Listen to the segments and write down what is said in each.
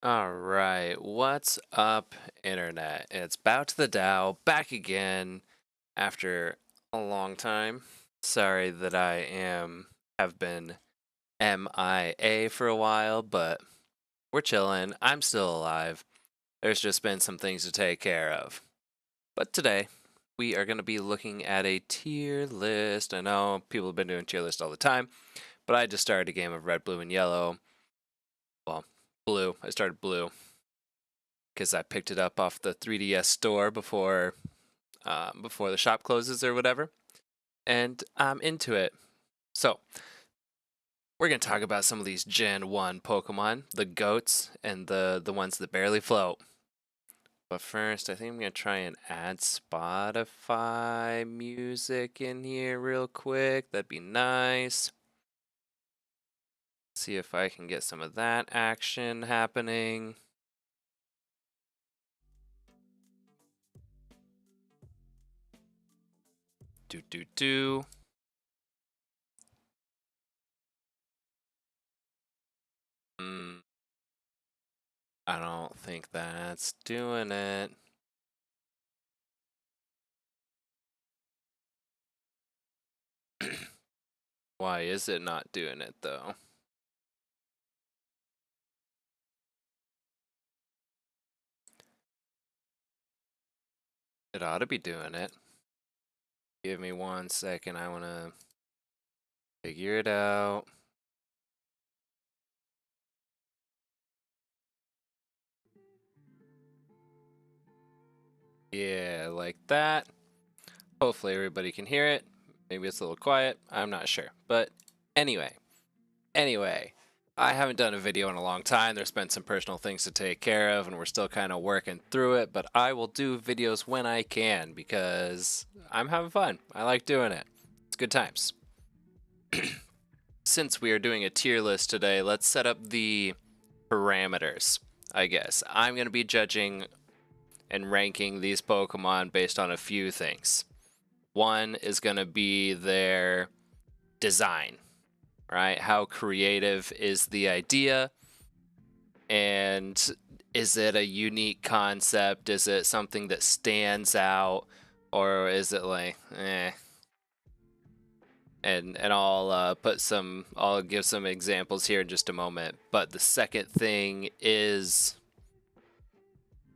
All right, what's up, internet? It's Bow to the Dow back again after a long time. Sorry that have been MIA for a while, but we're chilling. I'm still alive. There's just been some things to take care of. But today, we are going to be looking at a tier list. I know people have been doing tier lists all the time, but I just started a game of red, blue, and yellow. Well, blue. I started blue because I picked it up off the 3DS store before the shop closes or whatever, and I'm into it. So we're gonna talk about some of these Gen 1 Pokemon, the goats, and the ones that barely float. But first, I think I'm gonna try and add Spotify music in here real quick. That'd be nice. See if I can get some of that action happening. Do. I don't think that's doing it. Why is it not doing it though? It ought to be doing it. Give me 1 second. I want to figure it out. Yeah, like that. Hopefully everybody can hear it. Maybe it's a little quiet. I'm not sure. But anyway, I haven't done a video in a long time. There's been some personal things to take care of, and we're still kind of working through it. But I will do videos when I can because I'm having fun. I like doing it. It's good times. Since we are doing a tier list today, let's set up the parameters, I guess. I'm going to be judging and ranking these Pokemon based on a few things. One is going to be their design, right? How creative is the idea? And is it a unique concept? Is it something that stands out? Or is it like, eh? And I'll give some examples here in just a moment. But the second thing is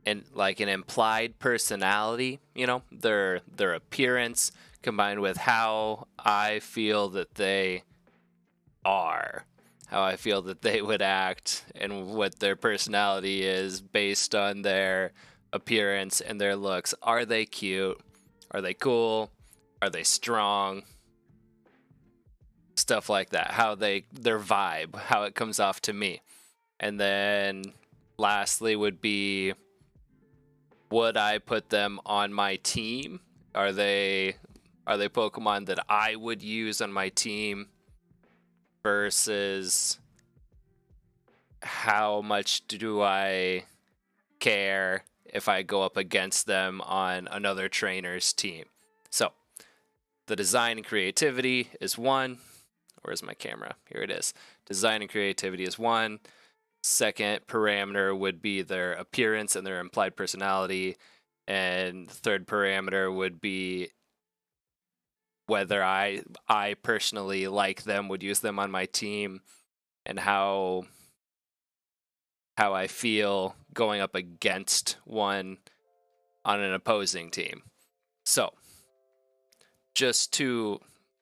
an implied personality, their appearance combined with how I feel that they are, how I feel that they would act, and what their personality is based on their appearance and their looks. Are they cute? Are they cool? Are they strong? Stuff like that. Their vibe, how it comes off to me. And then lastly would be, would I put them on my team? Are they Pokemon that I would use on my team versus how much do I care if I go up against them on another trainer's team? So the design and creativity is one. Where's my camera? Here it is. Design and creativity is one. Second parameter would be their appearance and their implied personality. And third parameter would be whether I personally like them, would use them on my team, and how I feel going up against one on an opposing team. So,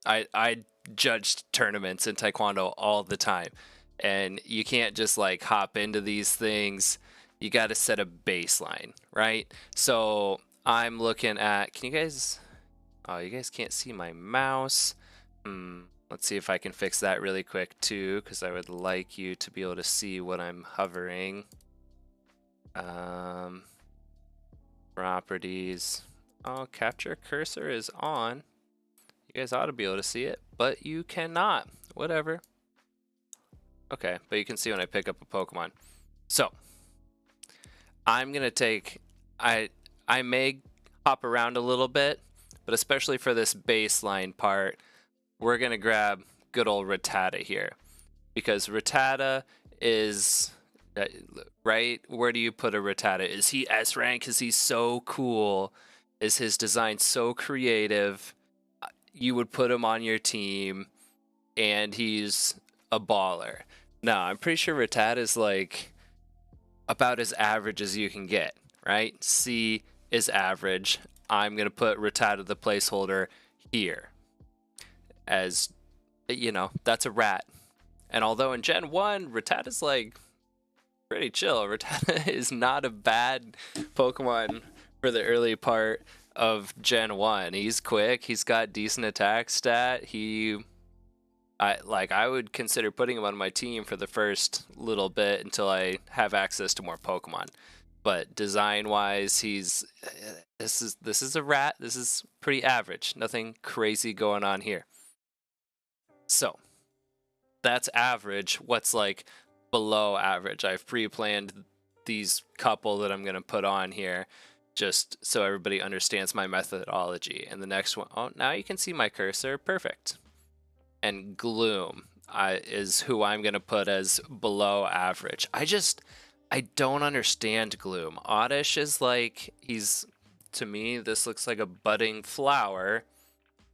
I judged tournaments in Taekwondo all the time, and you can't just like hop into these things. You got to set a baseline, right? So I'm looking at. Can you guys? Oh, you guys can't see my mouse. Let's see if I can fix that really quick too, because I would like you to be able to see what I'm hovering. Properties. Oh, capture cursor is on. You guys ought to be able to see it, but you cannot. Whatever. Okay, but you can see when I pick up a Pokemon. So, I'm gonna take. I may hop around a little bit, but especially for this baseline part, we're gonna grab good old Rattata here, because Rattata is Uh, right? Where do you put a Rattata? Is he S rank? Is he so cool? Is his design so creative? You would put him on your team, and he's a baller. No, I'm pretty sure Rattata is like about as average as you can get, right? C is average. I'm gonna put Rattata the placeholder here, as you know, that's a rat. And although in Gen 1, Rattata's like pretty chill. Rattata is not a bad Pokemon for the early part of Gen 1. He's quick, he's got decent attack stat. I would consider putting him on my team for the first little bit until I have access to more Pokemon. But design wise, this is a rat. This is pretty average. Nothing crazy going on here. So that's average. What's like below average? I've pre-planned these couple that I'm going to put on here just so everybody understands my methodology. And the next one, oh, now you can see my cursor. Perfect. And Gloom is who I'm going to put as below average. I don't understand Gloom. Oddish is like, to me, this looks like a budding flower,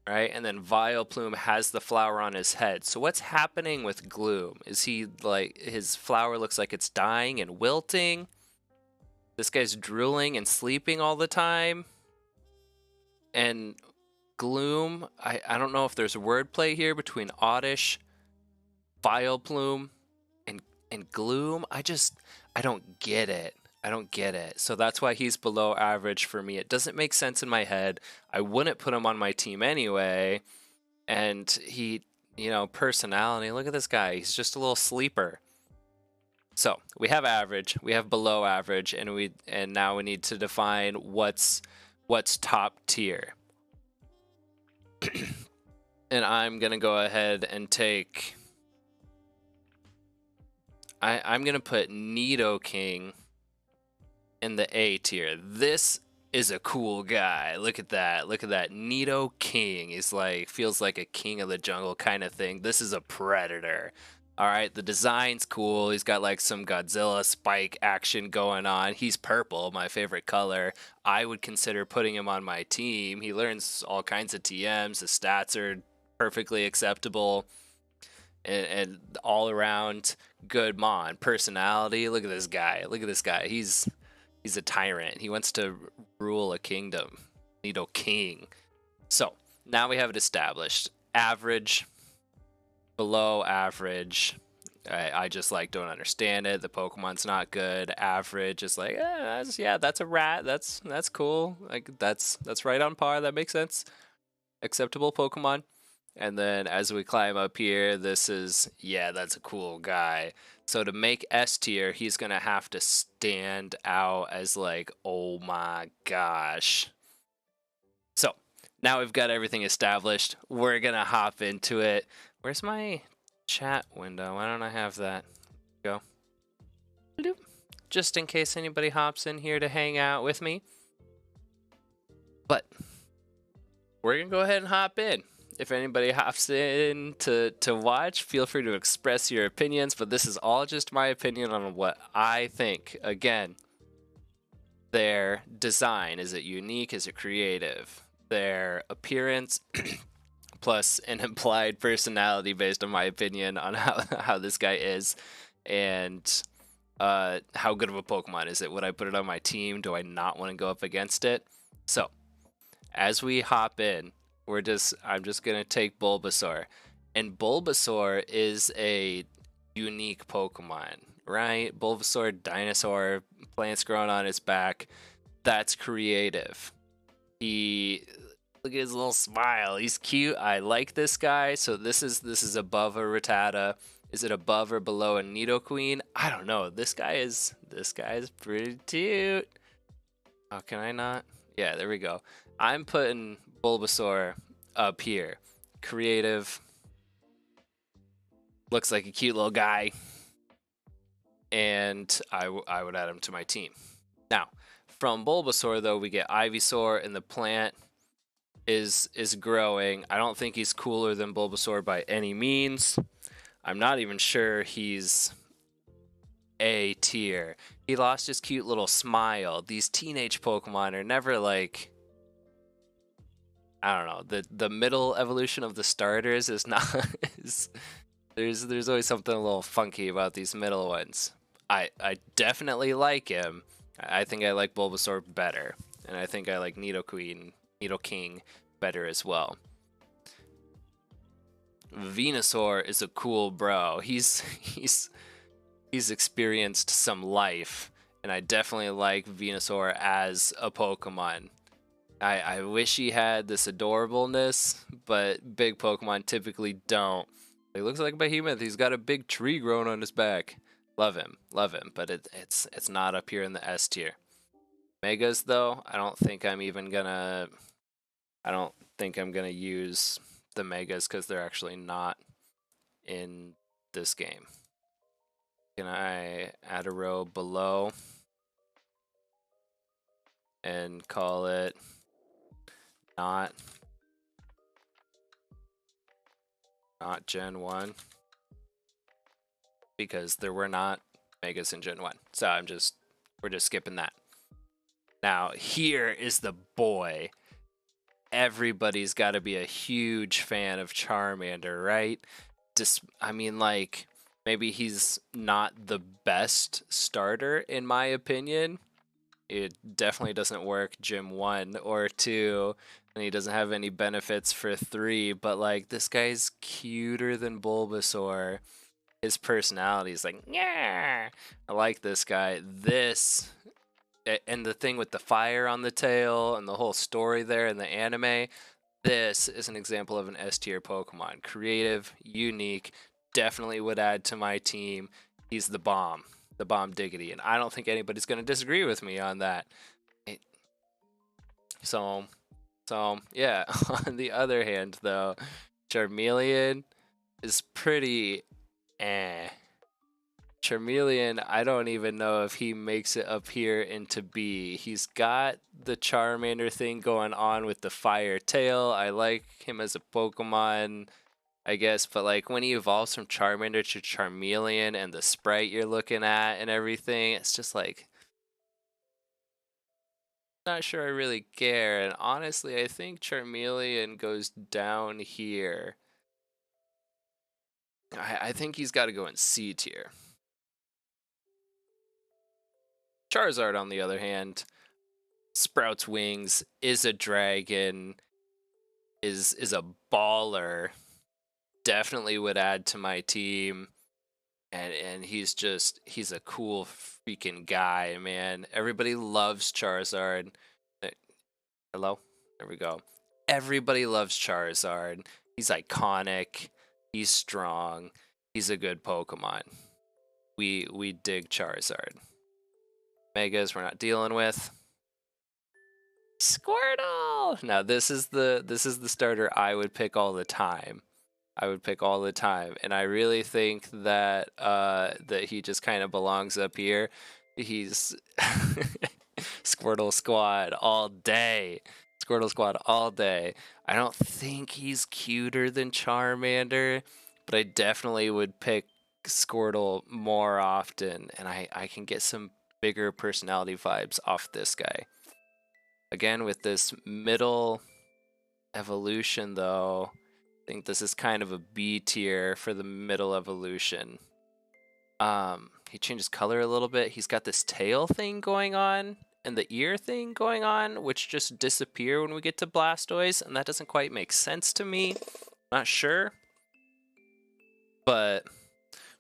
right? And then Vileplume has the flower on his head. So what's happening with Gloom? Is he like, his flower looks like it's dying and wilting? This guy's drooling and sleeping all the time? And Gloom, I don't know if there's wordplay here between Oddish, Vileplume, and Gloom. I don't get it. I don't get it. So that's why he's below average for me. It doesn't make sense in my head. I wouldn't put him on my team anyway. And he, personality. Look at this guy. He's just a little sleeper. So we have average, we have below average, and now we need to define what's top tier. And I'm gonna go ahead and take. I'm gonna put Nidoking in the A tier. This is a cool guy. Look at that. Look at that. Nidoking. He's like, feels like a king of the jungle kind of thing. This is a predator. All right, the design's cool. He's got like some Godzilla spike action going on. He's purple, my favorite color. I would consider putting him on my team. He learns all kinds of TMs. His stats are perfectly acceptable. And all around good mon. Personality. Look at this guy. Look at this guy. He's a tyrant. He wants to rule a kingdom. Nidoking. So now we have it established. Average, below average. I just like don't understand it. The Pokemon's not good. Average is like, that's a rat. That's cool. Like that's right on par. That makes sense. Acceptable Pokemon. And then as we climb up here, this is, that's a cool guy. So to make S tier, he's going to have to stand out as like, oh my gosh. So now we've got everything established. We're going to hop into it. Where's my chat window? Why don't I have that? Go. Just in case anybody hops in here to hang out with me. But we're going to go ahead and hop in. If anybody hops in to watch, feel free to express your opinions, but this is all just my opinion on what I think. Again, their design, is it unique? Is it creative? Their appearance, plus an implied personality based on my opinion on how this guy is, and how good of a Pokemon is it? Would I put it on my team? Do I not want to go up against it? So, as we hop in, I'm just gonna take Bulbasaur, and Bulbasaur is a unique Pokemon, right? Bulbasaur, dinosaur, plants growing on his back. That's creative. Look at his little smile. He's cute. I like this guy. So this is above a Rattata. Is it above or below a Nidoqueen? I don't know. This guy is pretty cute. Oh, can I not? Yeah, there we go. I'm putting Bulbasaur up here. Creative. Looks like a cute little guy. And I would add him to my team. Now, from Bulbasaur, though, we get Ivysaur, and the plant is growing. I don't think he's cooler than Bulbasaur by any means. I'm not even sure he's A tier. He lost his cute little smile. These teenage Pokemon are never like, I don't know, the middle evolution of the starters is not is there's always something a little funky about these middle ones. I definitely like him. I think I like Bulbasaur better, and I think I like Nidoking better as well. Venusaur is a cool bro. He's experienced some life, and I definitely like Venusaur as a Pokemon. I wish he had this adorableness, but big Pokemon typically don't. He looks like a behemoth. He's got a big tree growing on his back. Love him, but it's not up here in the S tier. Megas though, I don't think I'm gonna use the Megas because they're actually not in this game. Can I add a row below and call it not Gen 1? Because there were not Megas in Gen 1. So we're just skipping that. Now, here is the boy. Everybody's got to be a huge fan of Charmander, right? I mean, like, maybe he's not the best starter, in my opinion. It definitely doesn't work Gym 1 or 2, and he doesn't have any benefits for 3, but, like, this guy's cuter than Bulbasaur. His personality is like, yeah, I like this guy. And the thing with the fire on the tail and the whole story there in the anime, this is an example of an S tier Pokemon. Creative, unique, definitely would add to my team. He's the bomb diggity, and I don't think anybody's going to disagree with me on that. So yeah. On the other hand, though, Charmeleon is pretty Charmeleon, I don't even know if he makes it up here into B. He's got the Charmander thing going on with the fire tail. I like him as a Pokemon, I guess, but like when he evolves from Charmander to Charmeleon and the sprite you're looking at and everything, it's just like, not sure I really care. And honestly, I think Charmeleon goes down here. I think he's got to go in C tier. Charizard, on the other hand, sprouts wings, is a dragon, is a baller, definitely would add to my team, and he's a cool freaking guy, man. Everybody loves Charizard. Hello? There we go. Everybody loves Charizard. He's iconic. He's strong. He's a good Pokemon. We dig Charizard. Megas we're not dealing with. Squirtle. Now this is the starter I would pick all the time. And I really think that that he just kind of belongs up here. He's Squirtle Squad all day. Squirtle Squad all day. I don't think he's cuter than Charmander, but I definitely would pick Squirtle more often, and I can get some bigger personality vibes off this guy. Again, with this middle evolution, though, I think this is kind of a B tier for the middle evolution. He changes color a little bit. He's got this tail thing going on and the ear thing going on, which just disappear when we get to Blastoise, and that doesn't quite make sense to me. Not sure, but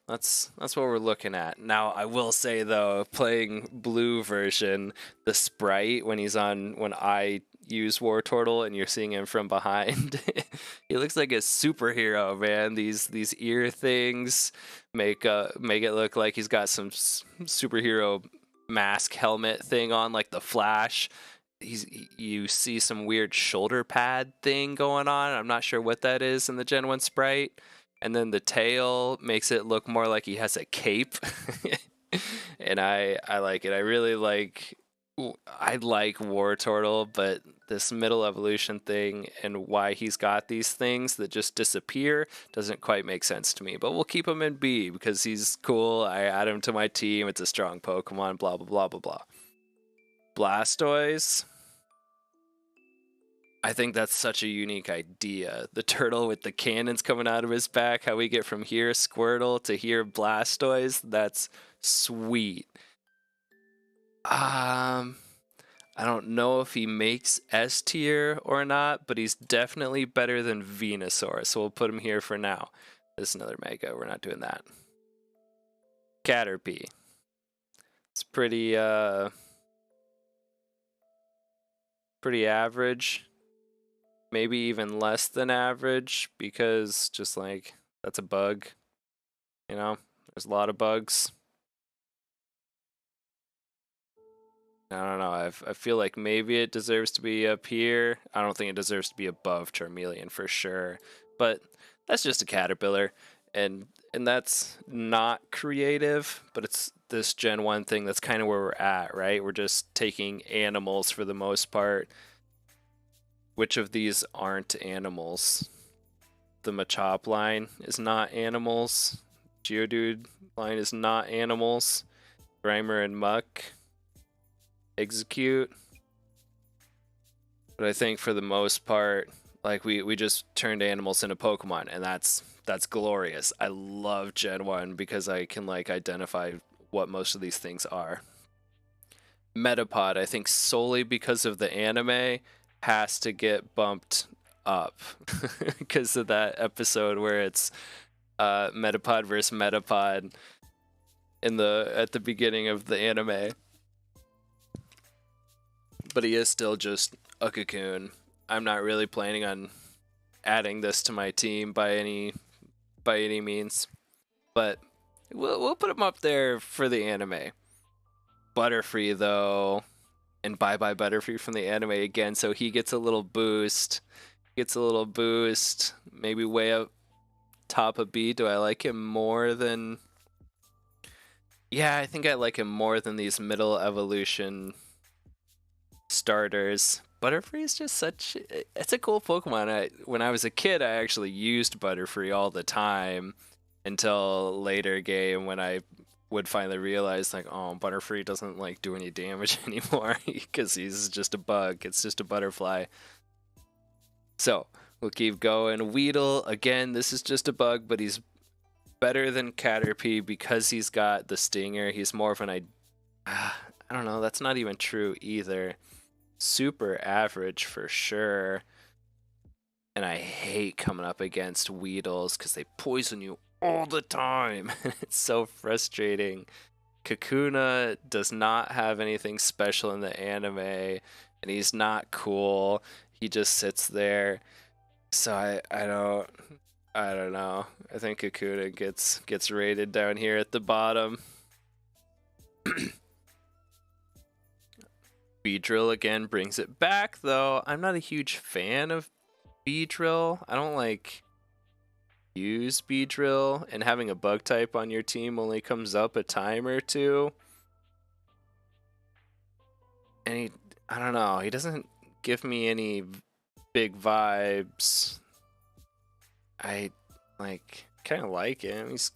that's what we're looking at. Now, I will say though, playing blue version, the sprite when I use Wartortle and you're seeing him from behind, he looks like a superhero, man. These ear things make it look like he's got some superhero mask helmet thing on, like the Flash. You see some weird shoulder pad thing going on. I'm not sure what that is in the Gen 1 sprite. And then the tail makes it look more like he has a cape. And I like it. I really like I like War Turtle, but this middle evolution thing and why he's got these things that just disappear doesn't quite make sense to me. But we'll keep him in B because he's cool. I add him to my team. It's a strong Pokemon, blah, blah, blah, blah, blah. Blastoise. I think that's such a unique idea. The turtle with the cannons coming out of his back, how we get from here Squirtle to here Blastoise, that's sweet. I don't know if he makes S tier or not, but he's definitely better than Venusaur, so we'll put him here for now. This is another Mega, we're not doing that. Caterpie. It's pretty average. Maybe even less than average, because just like, that's a bug. You know, there's a lot of bugs. I don't know. I feel like maybe it deserves to be up here. I don't think it deserves to be above Charmeleon for sure. But that's just a Caterpillar. And that's not creative, but it's this Gen 1 thing. That's kind of where we're at, right? We're just taking animals for the most part. Which of these aren't animals? The Machop line is not animals. Geodude line is not animals. Grimer and Muck. Execute. But I think for the most part, like we just turned animals into Pokemon, and that's glorious. I love Gen 1 because I can like identify what most of these things are. Metapod, I think solely because of the anime, has to get bumped up because of that episode where it's Metapod versus Metapod at the beginning of the anime. But he is still just a Cocoon. I'm not really planning on adding this to my team by any means, but we'll put him up there for the anime. Butterfree though, and bye Butterfree from the anime again, so he gets a little boost. Maybe way up top of B. Do I like him more than? Yeah, I think I like him more than these middle evolution starters. Butterfree is just it's a cool Pokemon. When I was a kid, I actually used Butterfree all the time until later game when I would finally realize like, oh, Butterfree doesn't like do any damage anymore because he's just a bug. It's just a butterfly. So we'll keep going. Weedle, again, this is just a bug, but he's better than Caterpie because he's got the stinger. He's more of an I don't know, that's not even true either. Super average for sure. And I hate coming up against Weedles because they poison you all the time. It's so frustrating. Kakuna does not have anything special in the anime, and he's not cool. He just sits there. So I don't know. I think Kakuna gets rated down here at the bottom. Beedrill again brings it back, though. I'm not a huge fan of Beedrill. I don't like use Beedrill, and having a bug type on your team only comes up a time or two. And I don't know, he doesn't give me any big vibes. I kind of like him. He's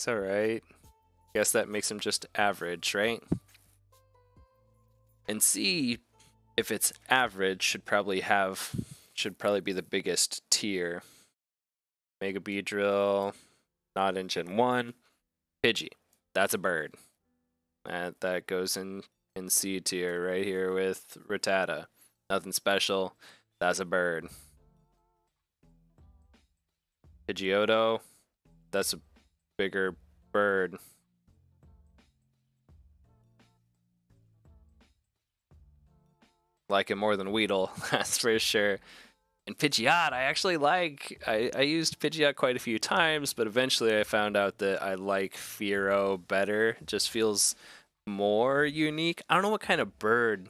alright. Guess that makes him just average, right? And C, if it's average, should probably be the biggest tier. Mega Beedrill, not in Gen 1. Pidgey, that's a bird. That goes in C tier right here with Rattata. Nothing special, that's a bird. Pidgeotto, that's a bigger bird. Like it more than Weedle, that's for sure. And Pidgeot, I actually like. I used Pidgeot quite a few times, but eventually I found out that I like Fearow better. It just feels more unique. I don't know what kind of bird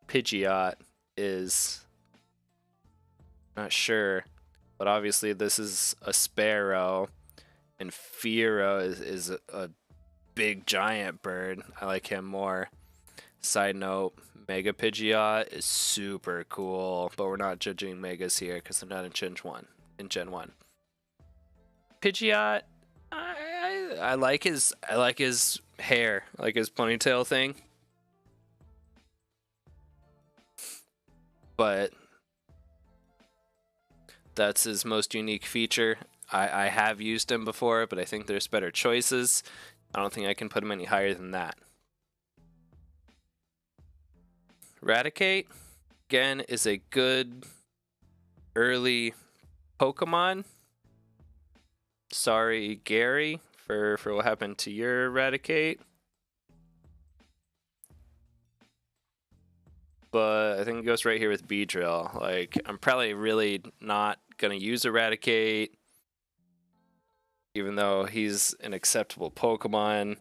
Pidgeot is. Not sure. But obviously this is a sparrow, and Fearow is a big giant bird. I like him more. Side note, Mega Pidgeot is super cool, but we're not judging Megas here because they're not in Gen 1. Pidgeot, I like his hair, I like his ponytail thing. But that's his most unique feature. I have used him before, but I think there's better choices. I don't think I can put him any higher than that. Raticate, again, is a good early Pokemon. Sorry, Gary, for what happened to your Raticate. But I think it goes right here with Beedrill. Like, I'm probably really not going to use Eradicate, even though he's an acceptable Pokemon.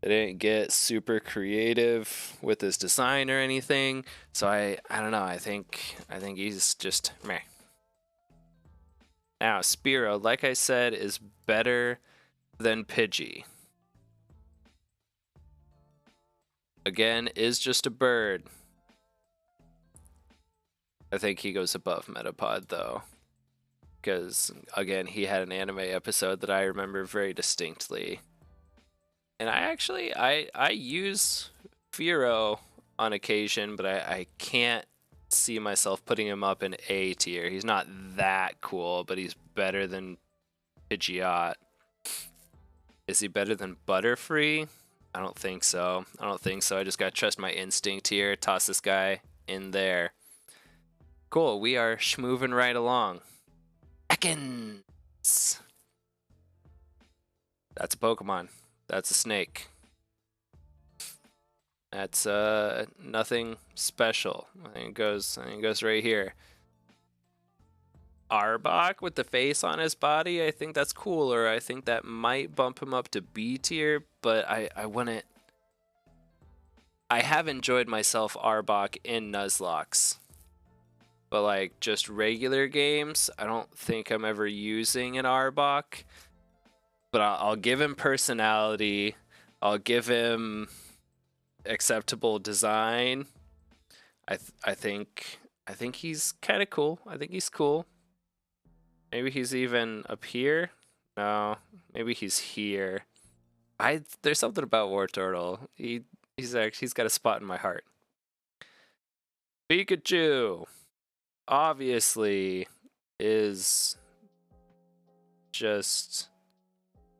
They didn't get super creative with his design or anything, so I don't know. I think he's just meh. Now Spearow, like I said, is better than Pidgey. Again, is just a bird. I think he goes above Metapod though, because again, he had an anime episode that I remember very distinctly. And I use Fearow on occasion, but I can't see myself putting him up in A tier. He's not that cool, but he's better than Pidgeot. Is he better than Butterfree? I don't think so. I just gotta trust my instinct here. Toss this guy in there. Cool, we are schmoving right along. Ekans! That's a Pokemon. That's a snake. That's nothing special. I think it goes right here. Arbok with the face on his body, I think that's cooler. I think that might bump him up to B tier, but I wouldn't. I have enjoyed myself Arbok in Nuzlocke. But like just regular games, I don't think I'm ever using an Arbok. But I'll give him personality. I'll give him acceptable design. I think he's kind of cool. I think he's cool. Maybe he's even up here. No, maybe he's here. There's something about Wartortle. He's got a spot in my heart. Pikachu obviously is just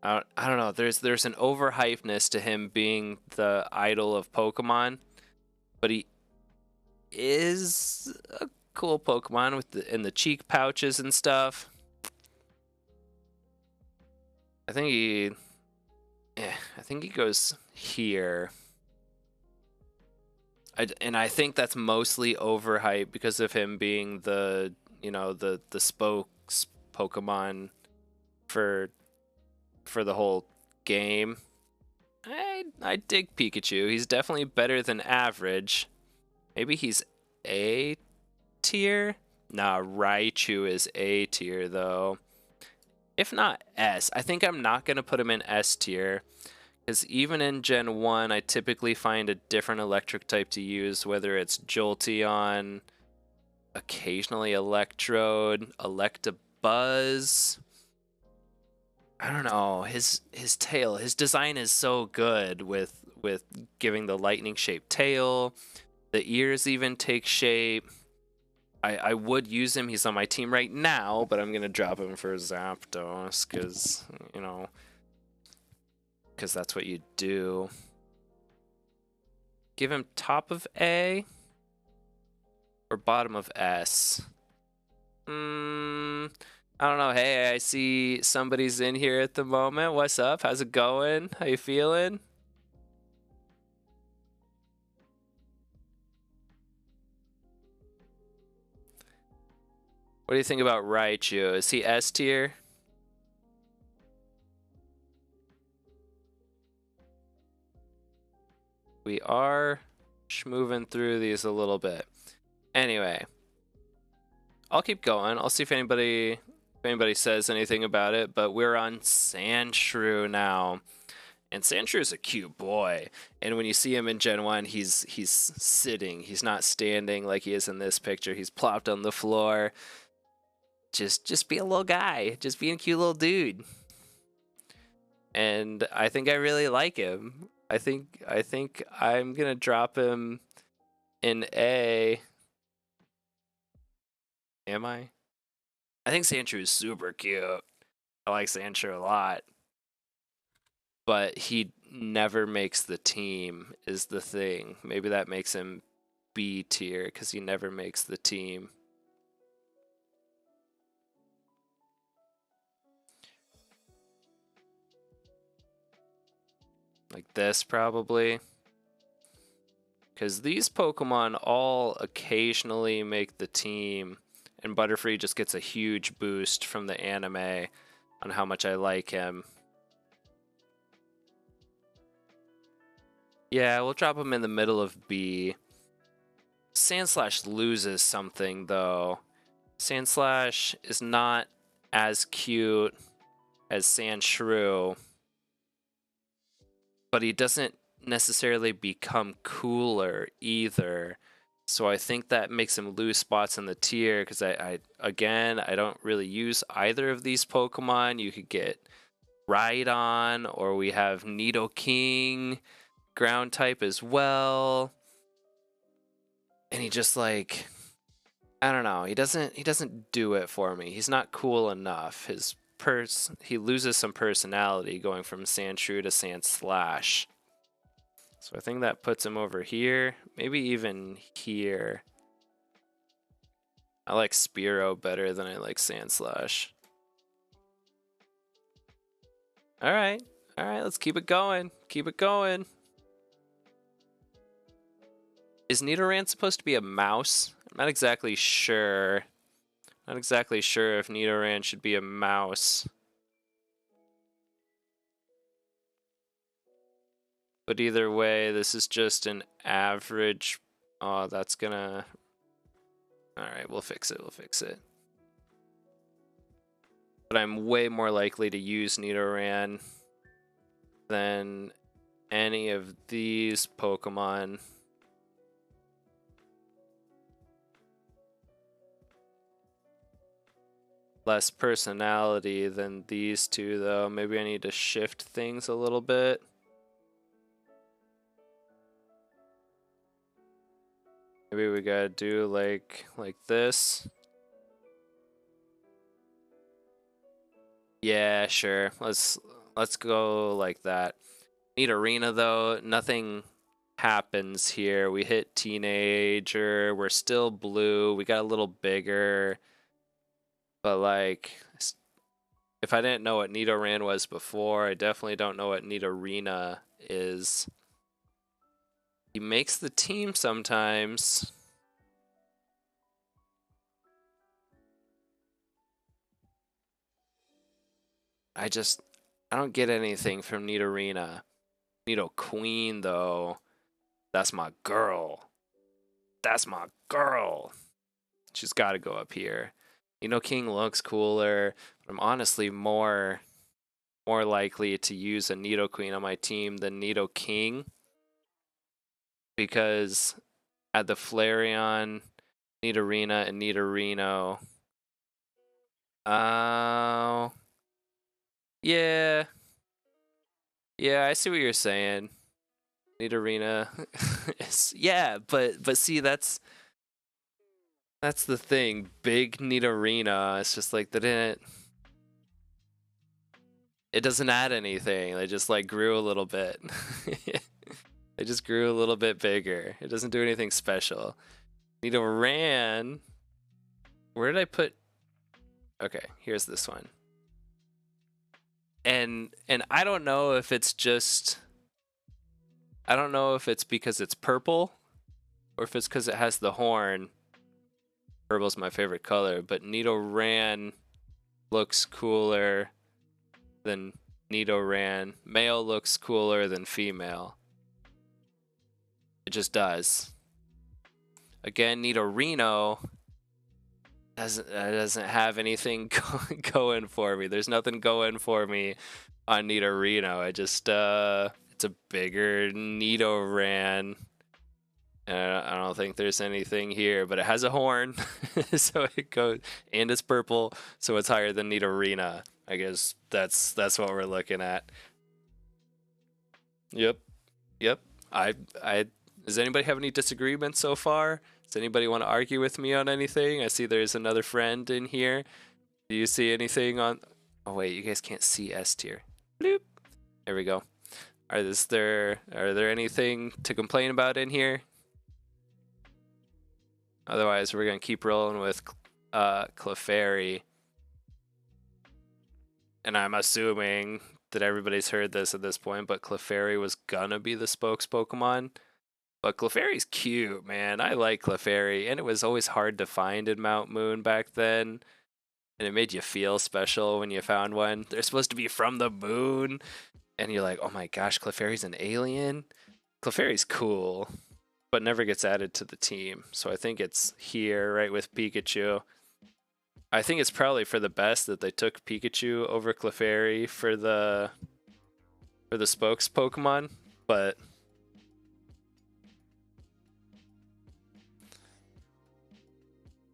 I don't know. There's an overhypeness to him being the idol of Pokemon, but he is a cool Pokemon with the cheek pouches and stuff. I think he goes here. I think that's mostly overhyped because of him being the spokes Pokemon for the whole game. I dig Pikachu. He's definitely better than average. Maybe he's A tier? Nah, Raichu is A tier though. If not S. I think I'm not going to put him in S tier. Because even in Gen 1, I typically find a different electric type to use, whether it's Jolteon, occasionally Electrode, Electabuzz. I don't know. His tail, his design is so good with giving the lightning shaped tail. The ears even take shape. I would use him. He's on my team right now, but I'm gonna drop him for Zapdos because that's what you do. Give him top of A or bottom of S. I don't know. Hey, I see somebody's in here at the moment. What's up? How's it going? How you feeling? What do you think about Raichu? Is he S tier? We are moving through these a little bit. Anyway, I'll keep going. I'll see if anybody says anything about it, but we're on Sandshrew now. And Sandshrew a cute boy, and when you see him in Gen 1, he's sitting. He's not standing like he is in this picture. He's plopped on the floor. Just be a little guy. Just being a cute little dude. And I think I really like him. I think I'm gonna drop him in A. Am I? I think Sandshrew is super cute. I like Sandshrew a lot. But he never makes the team is the thing. Maybe that makes him B tier because he never makes the team. Like this probably. Because these Pokemon all occasionally make the team. And Butterfree just gets a huge boost from the anime on how much I like him. Yeah, we'll drop him in the middle of B. Sandslash loses something, though. Sandslash is not as cute as Sandshrew, but he doesn't necessarily become cooler either. So I think that makes him lose spots in the tier, because I don't really use either of these Pokemon. You could get Rhydon, or we have Nidoking, ground type as well. And he just like, I don't know, he doesn't do it for me. He's not cool enough. He loses some personality going from Sandshrew to Sandslash. So I think that puts him over here, maybe even here. I like Spearow better than I like Sandslash. All right, let's keep it going. Keep it going. Is Nidoran supposed to be a mouse? I'm not exactly sure. Not exactly sure if Nidoran should be a mouse. But either way, this is just an average. Oh, that's gonna... Alright, we'll fix it, But I'm way more likely to use Nidoran than any of these Pokemon. Less personality than these two, though. Maybe I need to shift things a little bit. Maybe we gotta do like this. Yeah, sure. Let's go like that. Nidorina, though, nothing happens here. We hit teenager. We're still blue. We got a little bigger. But like, if I didn't know what Nidoran was before, I definitely don't know what Nidorina is. He makes the team sometimes. I don't get anything from Nidorina. Nidoqueen, though, that's my girl. That's my girl. She's got to go up here. Nidoking looks cooler, but I'm honestly more likely to use a Nidoqueen on my team than Nidoking, because at the Flareon, Nidorina, and Nidorino. Oh. Yeah. Yeah, I see what you're saying. Nidorina. Yeah, but see, that's the thing. Big Nidorina. It's just like it doesn't add anything. They just like grew a little bit. They just grew a little bit bigger. It doesn't do anything special. Nidoran. Where did I put? Okay, here's this one. And I don't know if it's just, I don't know if it's because it's purple or if it's because it has the horn. Purple's my favorite color, but Nidoran looks cooler than Nidoran. Male looks cooler than female. It just does. Again, Nidorino doesn't have anything going for me. There's nothing going for me on Nidorino. It's a bigger Nidoran. I don't think there's anything here, but it has a horn, so it goes, and it's purple, so it's higher than Nidorina. I guess that's what we're looking at. Yep, yep. I. Does anybody have any disagreements so far? Does anybody want to argue with me on anything? I see there's another friend in here. Do you see anything on? Oh wait, you guys can't see S tier. Bloop. There we go. Are there anything to complain about in here? Otherwise, we're gonna keep rolling with Clefairy. And I'm assuming that everybody's heard this at this point, but Clefairy was gonna be the spokes Pokemon. But Clefairy's cute, man. I like Clefairy, and it was always hard to find in Mount Moon back then. And it made you feel special when you found one. They're supposed to be from the moon, and you're like, oh my gosh, Clefairy's an alien? Clefairy's cool, but never gets added to the team. So I think it's here, right with Pikachu. I think it's probably for the best that they took Pikachu over Clefairy for the spokes Pokemon, but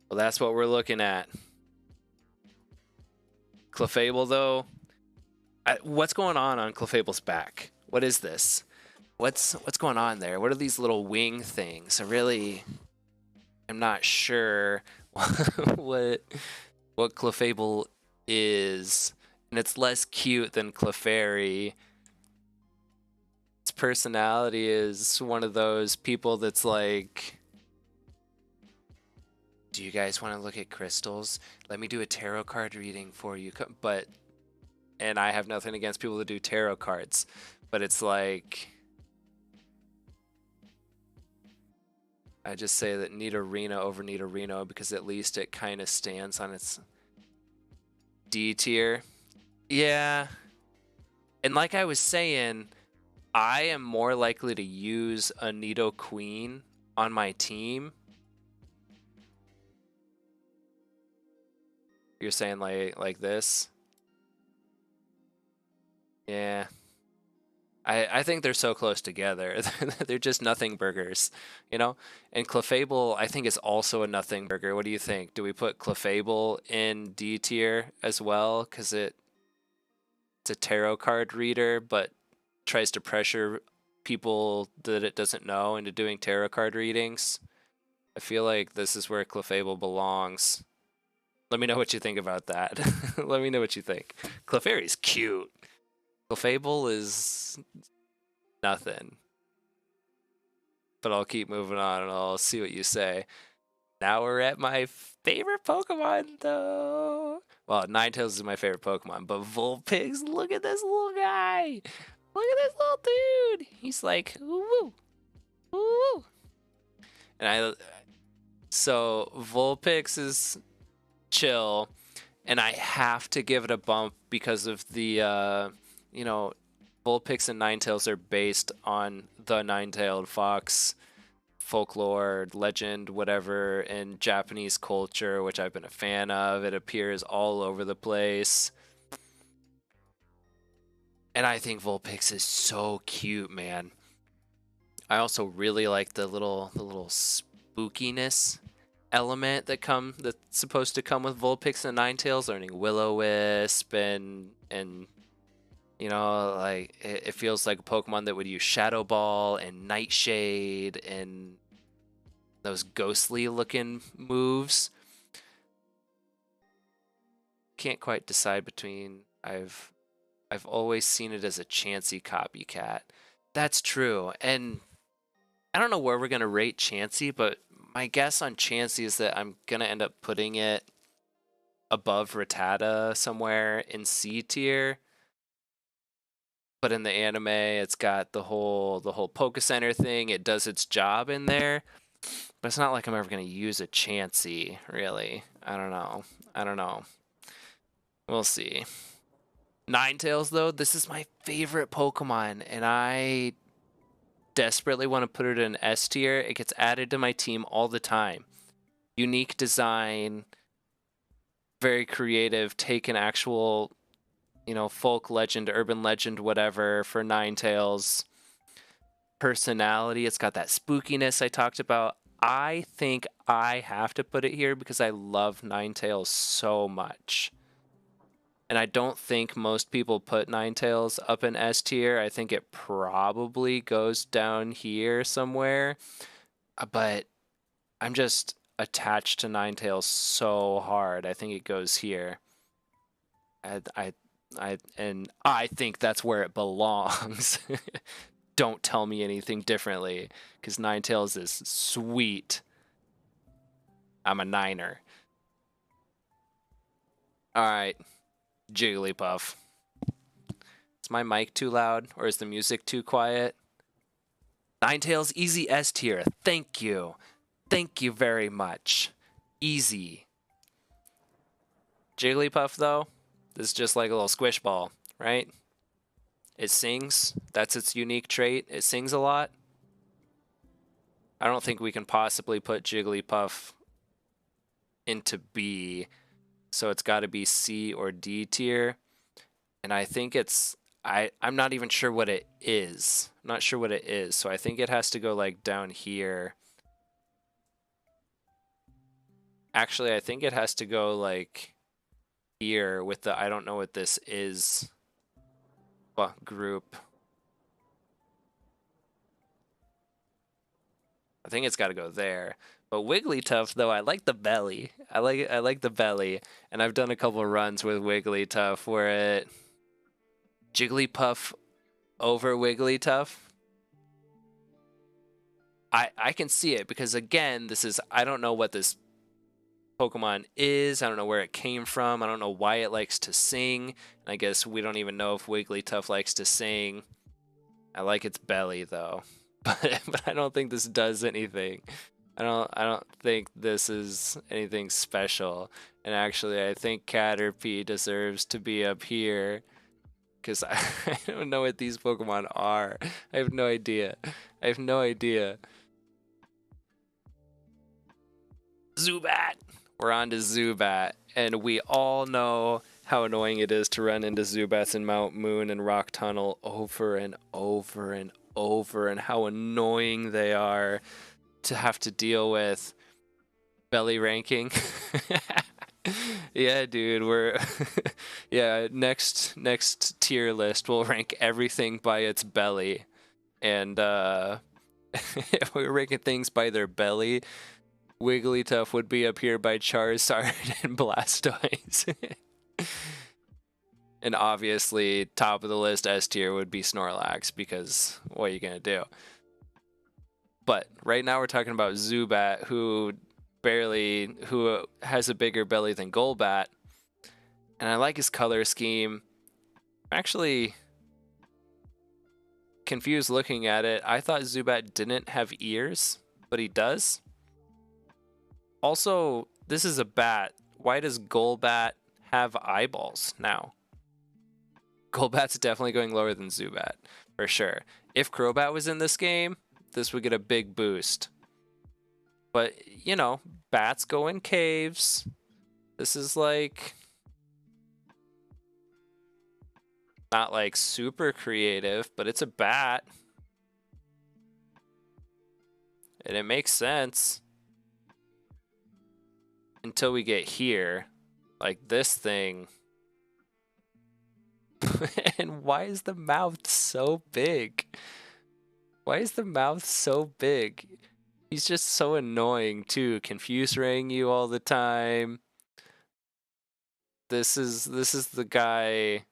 well, that's what we're looking at. Clefable, though, what's going on Clefable's back? What is this? What's going on there? What are these little wing things? I'm not sure what Clefable is, and it's less cute than Clefairy. Its personality is one of those people that's like, do you guys want to look at crystals? Let me do a tarot card reading for you. And I have nothing against people that do tarot cards, but it's like, I just say that Nidorino over Nidorino because at least it kind of stands on its D tier. Yeah. And like I was saying, I am more likely to use a Nidoqueen on my team. You're saying like this? Yeah. I think they're so close together. They're just nothing burgers, you know? And Clefable, I think, is also a nothing burger. What do you think? Do we put Clefable in D tier as well? Because it's a tarot card reader, but tries to pressure people that it doesn't know into doing tarot card readings. I feel like this is where Clefable belongs. Let me know what you think about that. Let me know what you think. Clefairy's cute. Clefable is nothing. But I'll keep moving on and I'll see what you say. Now we're at my favorite Pokemon, though. Well, Ninetales is my favorite Pokemon, but Vulpix, look at this little guy. Look at this little dude. He's like, woo, woo. So Vulpix is chill, and I have to give it a bump because of the, Vulpix and Ninetales are based on the nine-tailed fox folklore, legend, whatever, in Japanese culture, which I've been a fan of. It appears all over the place. And I think Vulpix is so cute, man. I also really like the little spookiness element that's supposed to come with Vulpix and Ninetales, learning Will-O-Wisp and like it feels like a Pokemon that would use Shadow Ball and Nightshade and those ghostly looking moves. Can't quite decide between. I've always seen it as a Chansey copycat. That's true. And I don't know where we're going to rate Chansey, but my guess on Chansey is that I'm going to end up putting it above Rattata somewhere in C tier. But in the anime, it's got the whole Poke Center thing. It does its job in there. But it's not like I'm ever going to use a Chansey, really. I don't know. We'll see. Ninetales, though, this is my favorite Pokemon, and I desperately want to put it in S tier. It gets added to my team all the time. Unique design, very creative, take an actual, you know, folk legend, urban legend, whatever for Ninetales. Personality, it's got that spookiness I talked about. I think I have to put it here because I love Ninetales so much. And I don't think most people put Ninetales up in S tier. I think it probably goes down here somewhere. But I'm just attached to Ninetales so hard. I think it goes here. And I think that's where it belongs. Don't tell me anything differently, because Ninetales is sweet. I'm a niner. All right, Jigglypuff. Is my mic too loud, or is the music too quiet? Ninetales, easy S tier. Thank you. Thank you very much. Easy. Jigglypuff, though, is just like a little squish ball, right? It sings. That's its unique trait. It sings a lot. I don't think we can possibly put Jigglypuff into B, so it's got to be C or D tier. And I think it's... I'm not even sure what it is. I'm not sure what it is, so I think it has to go like down here. Actually, I think it has to go like here with the I don't know what this is group. I think it's got to go there. But Wigglytuff, though, I like the belly. I like the belly, and I've done a couple runs with Wigglytuff where it Jigglypuff over Wigglytuff. I can see it because again, this is I don't know what this Pokemon is. I don't know where it came from. I don't know why it likes to sing. And I guess we don't even know if Wigglytuff likes to sing. I like its belly though, but I don't think this does anything. I don't think this is anything special. And actually, I think Caterpie deserves to be up here because I don't know what these Pokemon are. I have no idea. I have no idea. Zubat. We're on to Zubat, and we all know how annoying it is to run into Zubats in Mount Moon and Rock Tunnel over and over and over, and how annoying they are to have to deal with. Belly ranking. Yeah, dude, we're yeah, next tier list we'll rank everything by its belly. And if we're ranking things by their belly, Wigglytuff would be up here by Charizard and Blastoise. And obviously, top of the list S tier would be Snorlax, because what are you gonna do? But right now we're talking about Zubat, who has a bigger belly than Golbat. And I like his color scheme. I'm actually confused looking at it. I thought Zubat didn't have ears, but he does. Also, this is a bat. Why does Golbat have eyeballs now? Golbat's definitely going lower than Zubat, for sure. If Crobat was in this game, this would get a big boost. But, you know, bats go in caves. This is like... not like super creative, but it's a bat. And it makes sense. Until we get here. Like this thing. And why is the mouth so big? Why is the mouth so big? He's just so annoying too. Confuse ring you all the time. This is the guy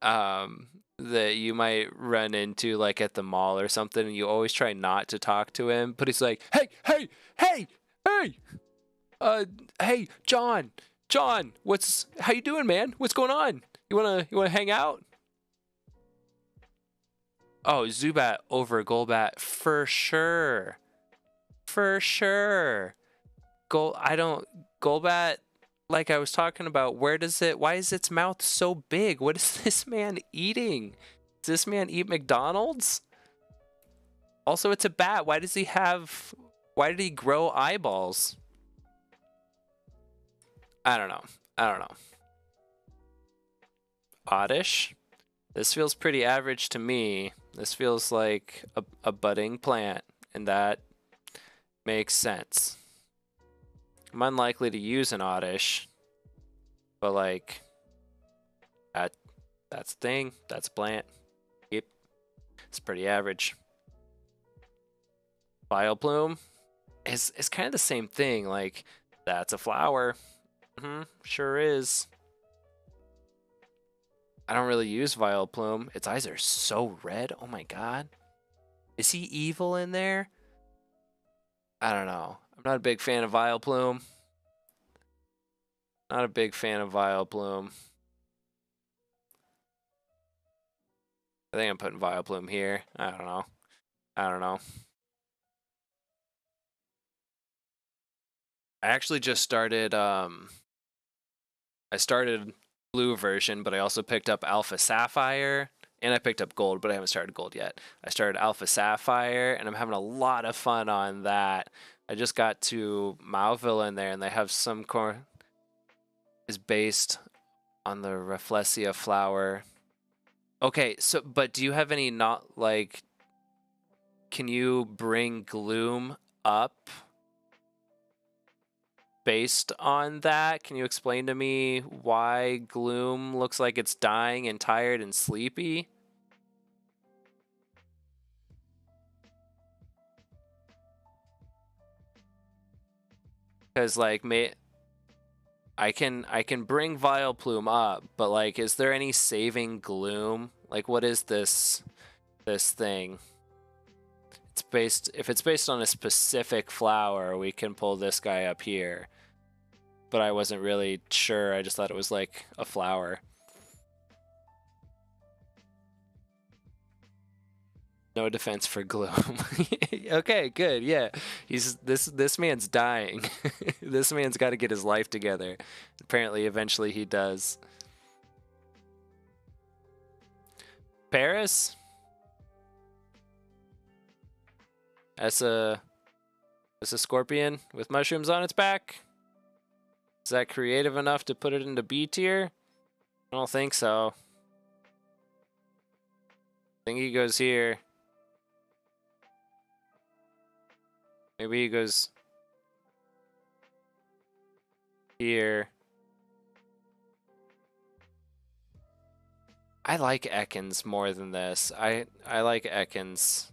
that you might run into like at the mall or something, and you always try not to talk to him, but he's like, hey, hey, John, how you doing, man? What's going on? You wanna hang out? Oh, Zubat over Golbat for sure. For sure. Golbat, like I was talking about, why is its mouth so big? What is this man eating? Does this man eat McDonald's? Also, it's a bat. Why did he grow eyeballs? I don't know. I don't know. Oddish? This feels pretty average to me. This feels like a budding plant, and that makes sense. I'm unlikely to use an Oddish, but like that's a thing. That's a plant. Yep. It's pretty average. Vileplume is kind of the same thing. Like, that's a flower. Sure is. I don't really use Vileplume. Its eyes are so red. Oh my god. Is he evil in there? I don't know. I'm not a big fan of Vileplume. Not a big fan of Vileplume. I think I'm putting Vileplume here. I don't know. I don't know. I actually just started I started blue version, but I also picked up Alpha Sapphire, and I picked up gold, but I haven't started gold yet. I started Alpha Sapphire, and I'm having a lot of fun on that. I just got to Mauville in there, and they have some core is based on the Rafflesia flower. Okay, so but do you have any not like? Can you bring Gloom up based on that? Can you explain to me why Gloom looks like it's dying and tired and sleepy? Because like I can bring Vileplume up, but like, is there any saving Gloom? Like, what is this thing? It's based, if it's based on a specific flower, we can pull this guy up here. But I wasn't really sure. I just thought it was like a flower. No defense for Gloom. Okay, good. Yeah, he's this man's dying. This man's got to get his life together. Apparently, eventually he does. Paris. That's a scorpion with mushrooms on its back. Is that creative enough to put it into B tier? I don't think so. I think he goes here. Maybe he goes here. I like Ekans more than this. I like Ekans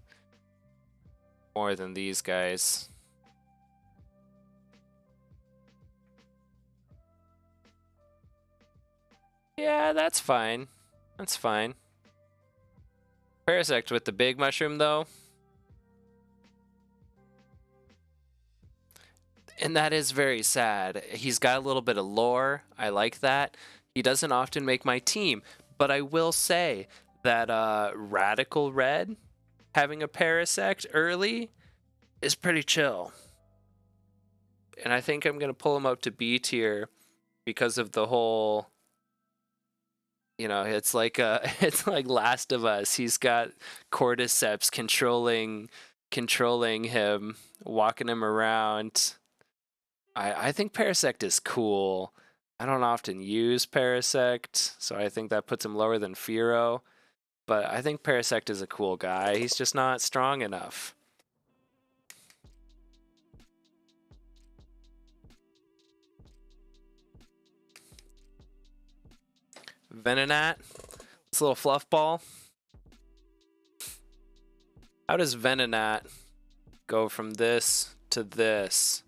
more than these guys. Yeah, that's fine. That's fine. Parasect with the big mushroom, though. And that is very sad. He's got a little bit of lore. I like that. He doesn't often make my team, but I will say that Radical Red having a Parasect early is pretty chill. And I think I'm going to pull him up to B tier because of the whole, you know, it's like it's like Last of Us. He's got Cordyceps controlling him, walking him around. I think Parasect is cool. I don't often use Parasect, so I think that puts him lower than Fearow. But I think Parasect is a cool guy. He's just not strong enough. Venonat, this little fluff ball. How does Venonat go from this to this?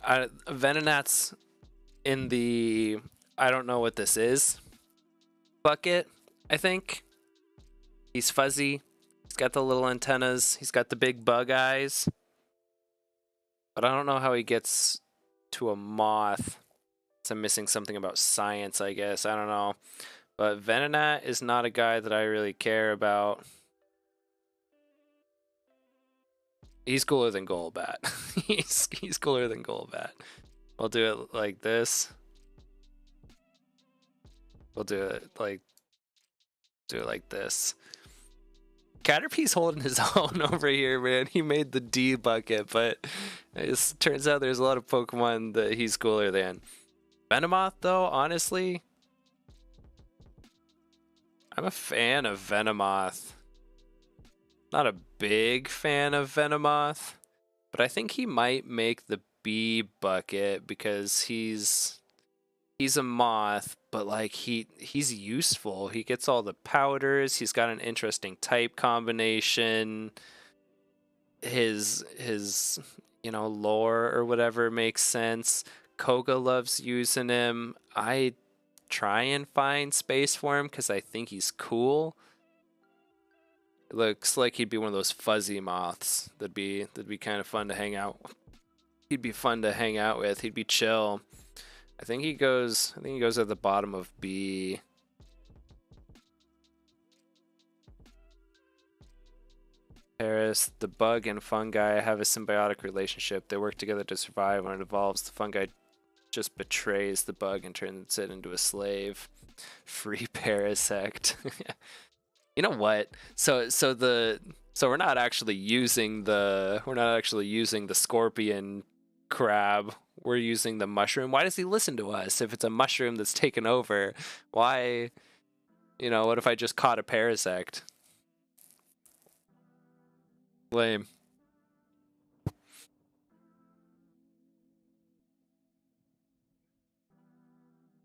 Venonat's in the I don't know what this is bucket, I think. He's fuzzy. He's got the little antennas. He's got the big bug eyes. But I don't know how he gets to a moth. So I'm missing something about science, I guess. I don't know. But Venonat is not a guy that I really care about. He's cooler than Golbat. he's cooler than Golbat. We'll do it like this. We'll do it like this. Caterpie's holding his own over here, man. He made the D bucket, but it turns out there's a lot of Pokemon that he's cooler than. Venomoth, though, honestly, I'm a fan of Venomoth. Not a big fan of Venomoth, but I think he might make the B bucket because he's a moth, but like he's useful. He gets all the powders. He's got an interesting type combination. His lore or whatever makes sense. Koga loves using him. I try and find space for him because I think he's cool. It looks like he'd be one of those fuzzy moths. That'd be kind of fun to hang out. He'd be fun to hang out with. He'd be chill. I think he goes at the bottom of B. Paris, the bug and fungi have a symbiotic relationship. They work together to survive. When it evolves, the fungi just betrays the bug and turns it into a slave. Free Parasect. You know what? So we're not actually using the scorpion crab. We're using the mushroom. Why does he listen to us if it's a mushroom that's taken over? Why? What if I just caught a Parasect? Lame.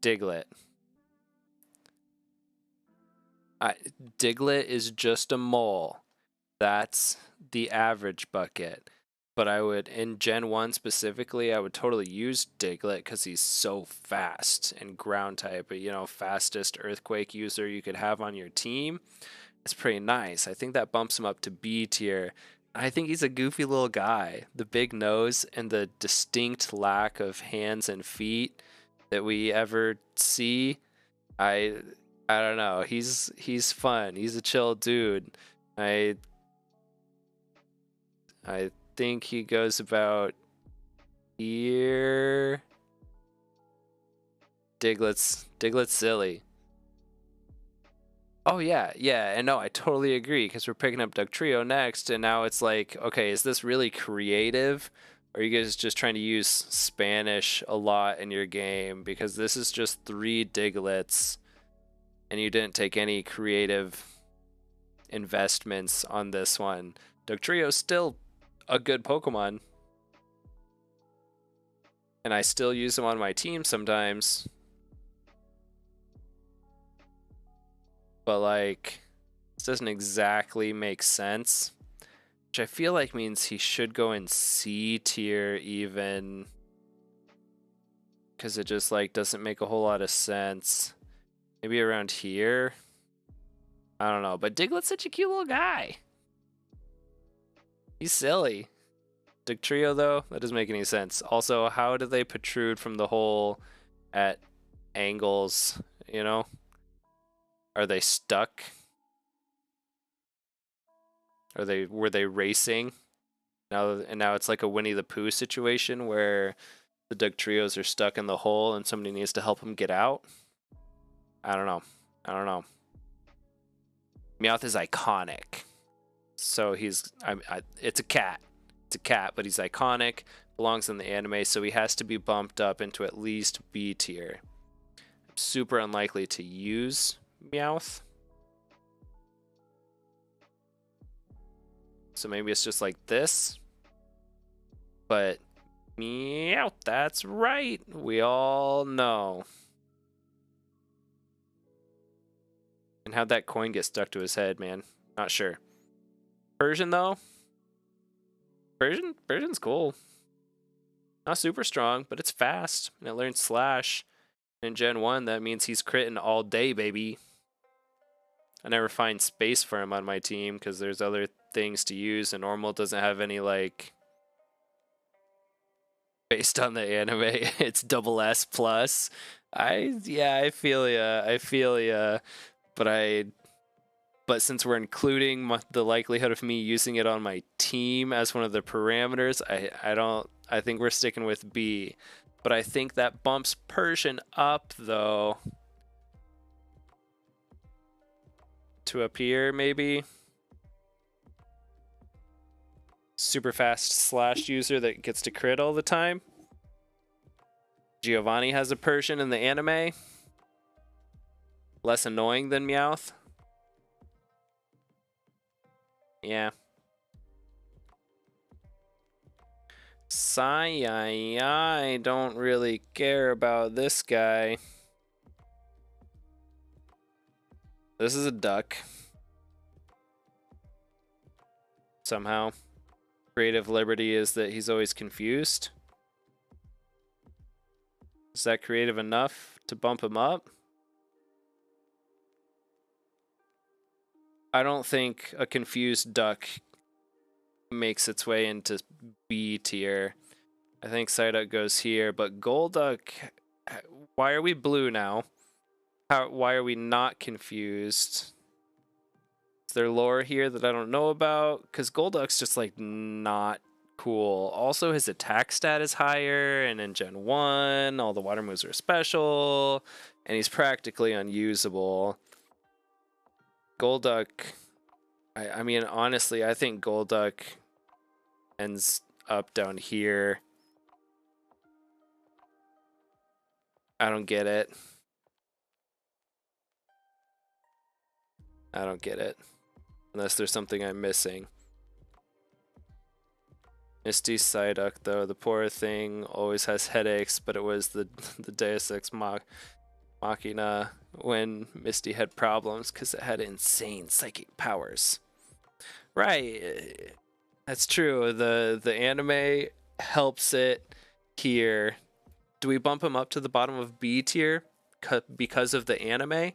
Diglett. Diglett is just a mole. That's the average bucket. But I would, in Gen 1 specifically, I would totally use Diglett because he's so fast and ground type. But, fastest earthquake user you could have on your team. It's pretty nice. I think that bumps him up to B tier. I think he's a goofy little guy. The big nose and the distinct lack of hands and feet that we ever see. I don't know. He's fun. He's a chill dude. I think he goes about here. Diglett's silly. Oh yeah, and no, I totally agree because we're picking up Dugtrio next, and now it's like, okay, is this really creative? Or are you guys just trying to use Spanish a lot in your game? Because this is just 3 Digletts, and you didn't take any creative investments on this one. Dugtrio's still a good Pokemon, and I still use him on my team sometimes. But like, this doesn't exactly make sense, which I feel like means he should go in C tier even, because it just like doesn't make a whole lot of sense. Maybe around here. I don't know, but Diglett's such a cute little guy. He's silly. Dugtrio though, that doesn't make any sense. Also, how do they protrude from the hole at angles, Are they stuck? Were they racing? Now it's like a Winnie the Pooh situation where the Dugtrios are stuck in the hole and somebody needs to help them get out. I don't know. Meowth is iconic. So it's a cat. It's a cat, but he's iconic, belongs in the anime, so he has to be bumped up into at least B tier. Super unlikely to use Meowth. So maybe it's just like this. But Meowth, that's right. We all know. And how'd that coin get stuck to his head, man? Not sure. Persian though? Persian's cool. Not super strong, but it's fast. And it learns Slash. In Gen 1, that means he's critting all day, baby. I never find space for him on my team because there's other things to use, and Normal doesn't have any, like, based on the anime, it's double S plus. I feel ya. But since we're including the likelihood of me using it on my team as one of the parameters, I think we're sticking with B. But I think that bumps Persian up, though, to up here, maybe. super fast slash user that gets to crit all the time. Giovanni has a Persian in the anime. Less annoying than Meowth. Yeah. I don't really care about this guy. This is a duck. Somehow. Creative liberty is that he's always confused. Is that creative enough to bump him up? I don't think a confused duck makes its way into B tier. I think Psyduck goes here, but Golduck, why are we blue now? Why are we not confused? Is there lore here that I don't know about? Because Golduck's just like not cool. Also, his attack stat is higher, and in Gen 1, all the water moves are special, and he's practically unusable. Golduck, I mean, honestly, I think Golduck ends up down here. I don't get it. I don't get it. Unless there's something I'm missing. Misty Psyduck, though, the poor thing always has headaches, but it was the Deus Ex Machina when Misty had problems because it had insane psychic powers. Right. That's true. The anime helps it here. Do we bump him up to the bottom of B tier because of the anime?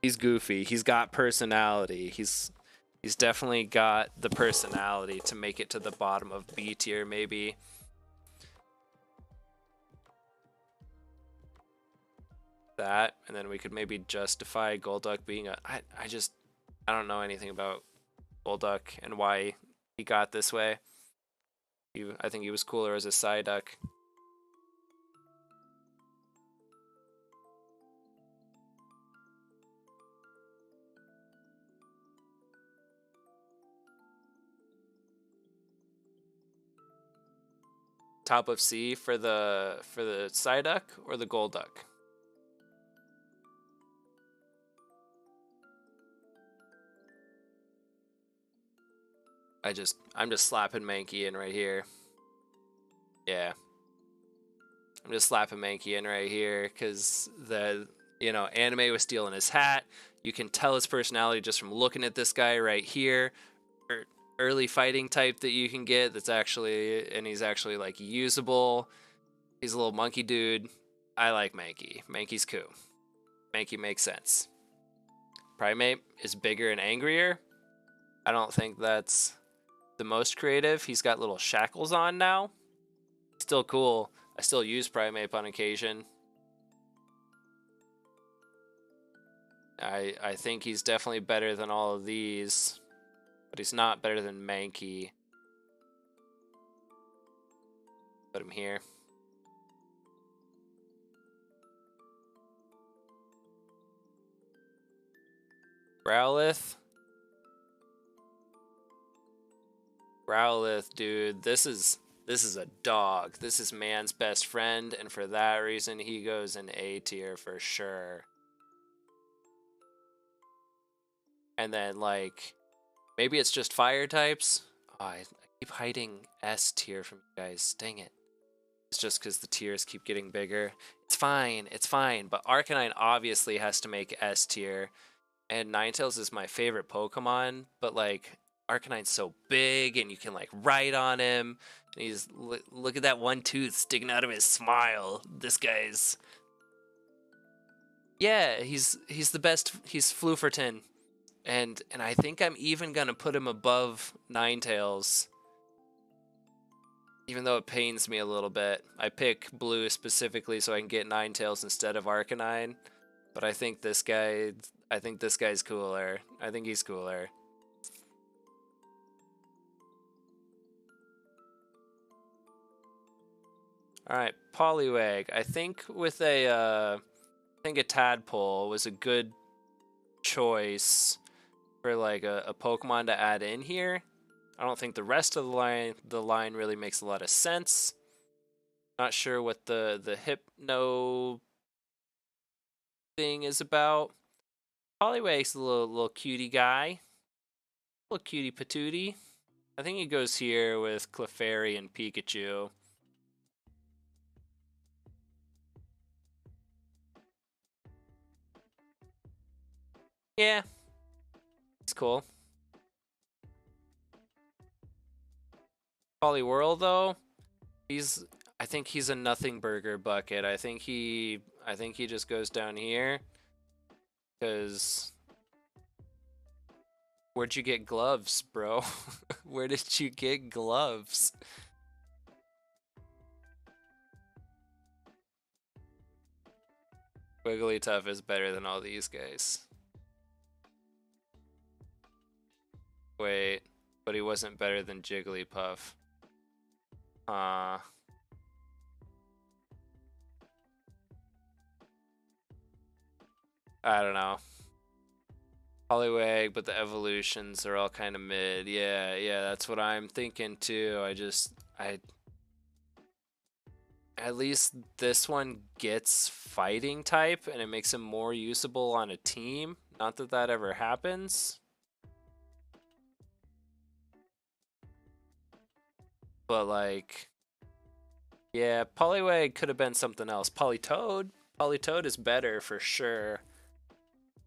He's goofy. He's got personality. He's definitely got the personality to make it to the bottom of B tier, maybe. That, and then we could maybe justify Golduck being a... I don't know anything about Golduck and why he got this way. I think he was cooler as a Psyduck. Top of C for the Psyduck or the Golduck? I'm just slapping Mankey in right here. Yeah. I'm just slapping Mankey in right here because the, anime was stealing his hat. You can tell his personality just from looking at this guy right here. Early fighting type that you can get that's actually, and he's actually like usable. He's a little monkey dude. I like Mankey. Mankey's cool. Mankey makes sense. Primeape is bigger and angrier. I don't think that's the most creative. He's got little shackles on now. Still cool. I still use Primeape on occasion. I think he's definitely better than all of these, but he's not better than Mankey. Put him here. Growlithe. Growlithe, dude, this is a dog. This is man's best friend, and for that reason, he goes in A tier for sure. And then, like, maybe it's just fire types. Oh, I keep hiding S tier from you guys. Dang it. It's just because the tiers keep getting bigger. It's fine. It's fine. But Arcanine obviously has to make S tier. And Ninetales is my favorite Pokemon. But, like, Arcanine's so big and you can, like, ride on him. And he's... Look at that one tooth sticking out of his smile. This guy's... Yeah, he's the best. He's Flufferton. And I think I'm even going to put him above Ninetales. Even though it pains me a little bit. I pick blue specifically so I can get Ninetales instead of Arcanine. But I think this guy's cooler. I think he's cooler. Alright, Poliwag. I think with a Tadpole was a good choice. for like a Pokemon to add in here. I don't think the rest of the line really makes a lot of sense. Not sure what the Hypno thing is about. Poliwag's a little cutie guy. Little cutie patootie. I think he goes here with Clefairy and Pikachu. Yeah, it's cool. Poliwhirl though, I think he's a nothing burger bucket. I think he just goes down here because where'd you get gloves, bro? Where did you get gloves? Wigglytuff is better than all these guys. Wait, but he wasn't better than Jigglypuff. I don't know. Poliwag, but the evolutions are all kind of mid. Yeah, that's what I'm thinking too. At least this one gets fighting type and it makes him more usable on a team. Not that that ever happens. But like, yeah, Poliwag could have been something else. Politoed is better for sure.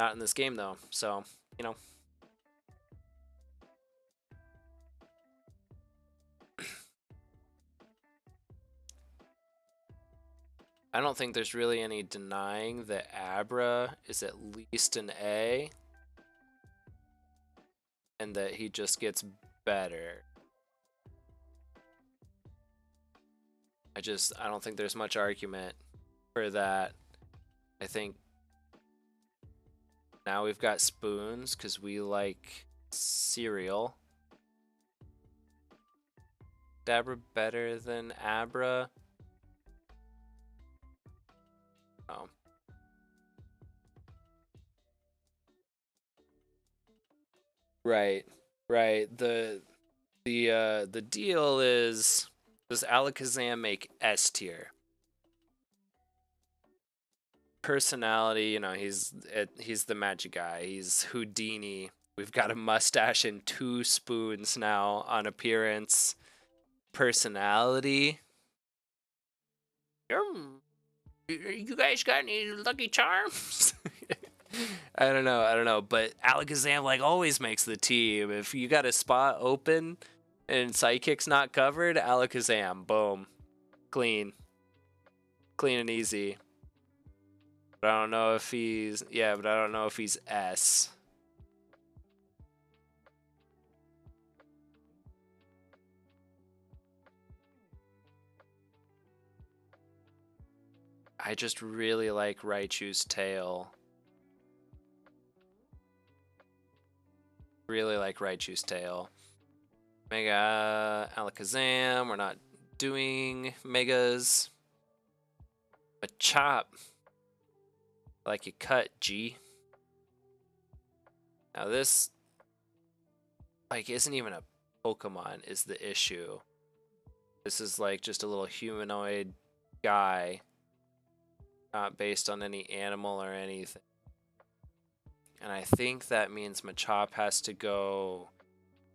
Not in this game though, so, you know. I don't think there's really any denying that Abra is at least an A. And that he just gets better. I don't think there's much argument for that. I think now we've got spoons because we like cereal. Dabra better than Abra? Oh. Right. The deal is, does Alakazam make S tier? Personality, you know, he's the magic guy. He's Houdini. We've got a mustache and 2 spoons now on appearance. Personality. You guys got any Lucky Charms? I don't know, but Alakazam like always makes the team. If you got a spot open and Psychic's not covered, Alakazam, boom, clean and easy. But I don't know if he's S. I just really like Raichu's tail. Really like Raichu's tail. Mega Alakazam. We're not doing megas. A chop. Like you cut, G. Now this, like, isn't even a Pokemon is the issue. This is like just a little humanoid guy. Not based on any animal or anything. And I think that means Machop has to go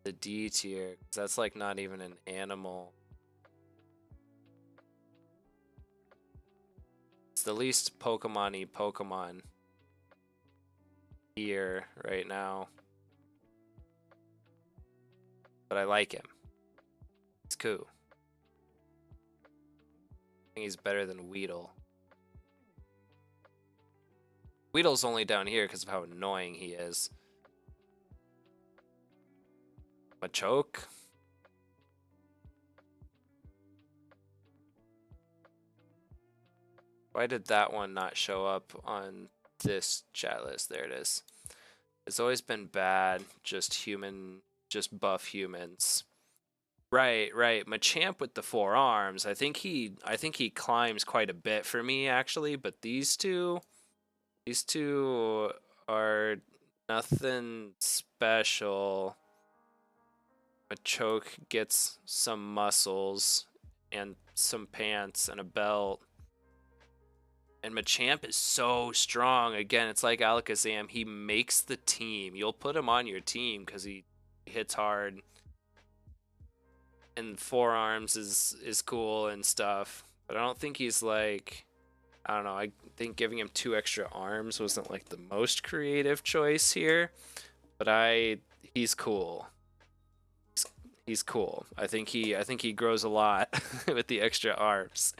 the D tier. Because that's like not even an animal. It's the least Pokemon-y Pokemon here right now. But I like him. He's cool. I think he's better than Weedle. Weedle's only down here because of how annoying he is. Machoke. Why did that one not show up on this chat list? There it is. It's always been bad, just buff humans. Right. Machamp with the 4 arms. I think he climbs quite a bit for me actually, but these two are Nothing special. Machoke gets some muscles and some pants and a belt. And Machamp is so strong. Again, it's like Alakazam. He makes the team. You'll put him on your team because he hits hard. And forearms is cool and stuff. But I don't think he's like, I don't know. I think giving him 2 extra arms wasn't like the most creative choice here. But he's cool. He's cool. I think he grows a lot with the extra arms.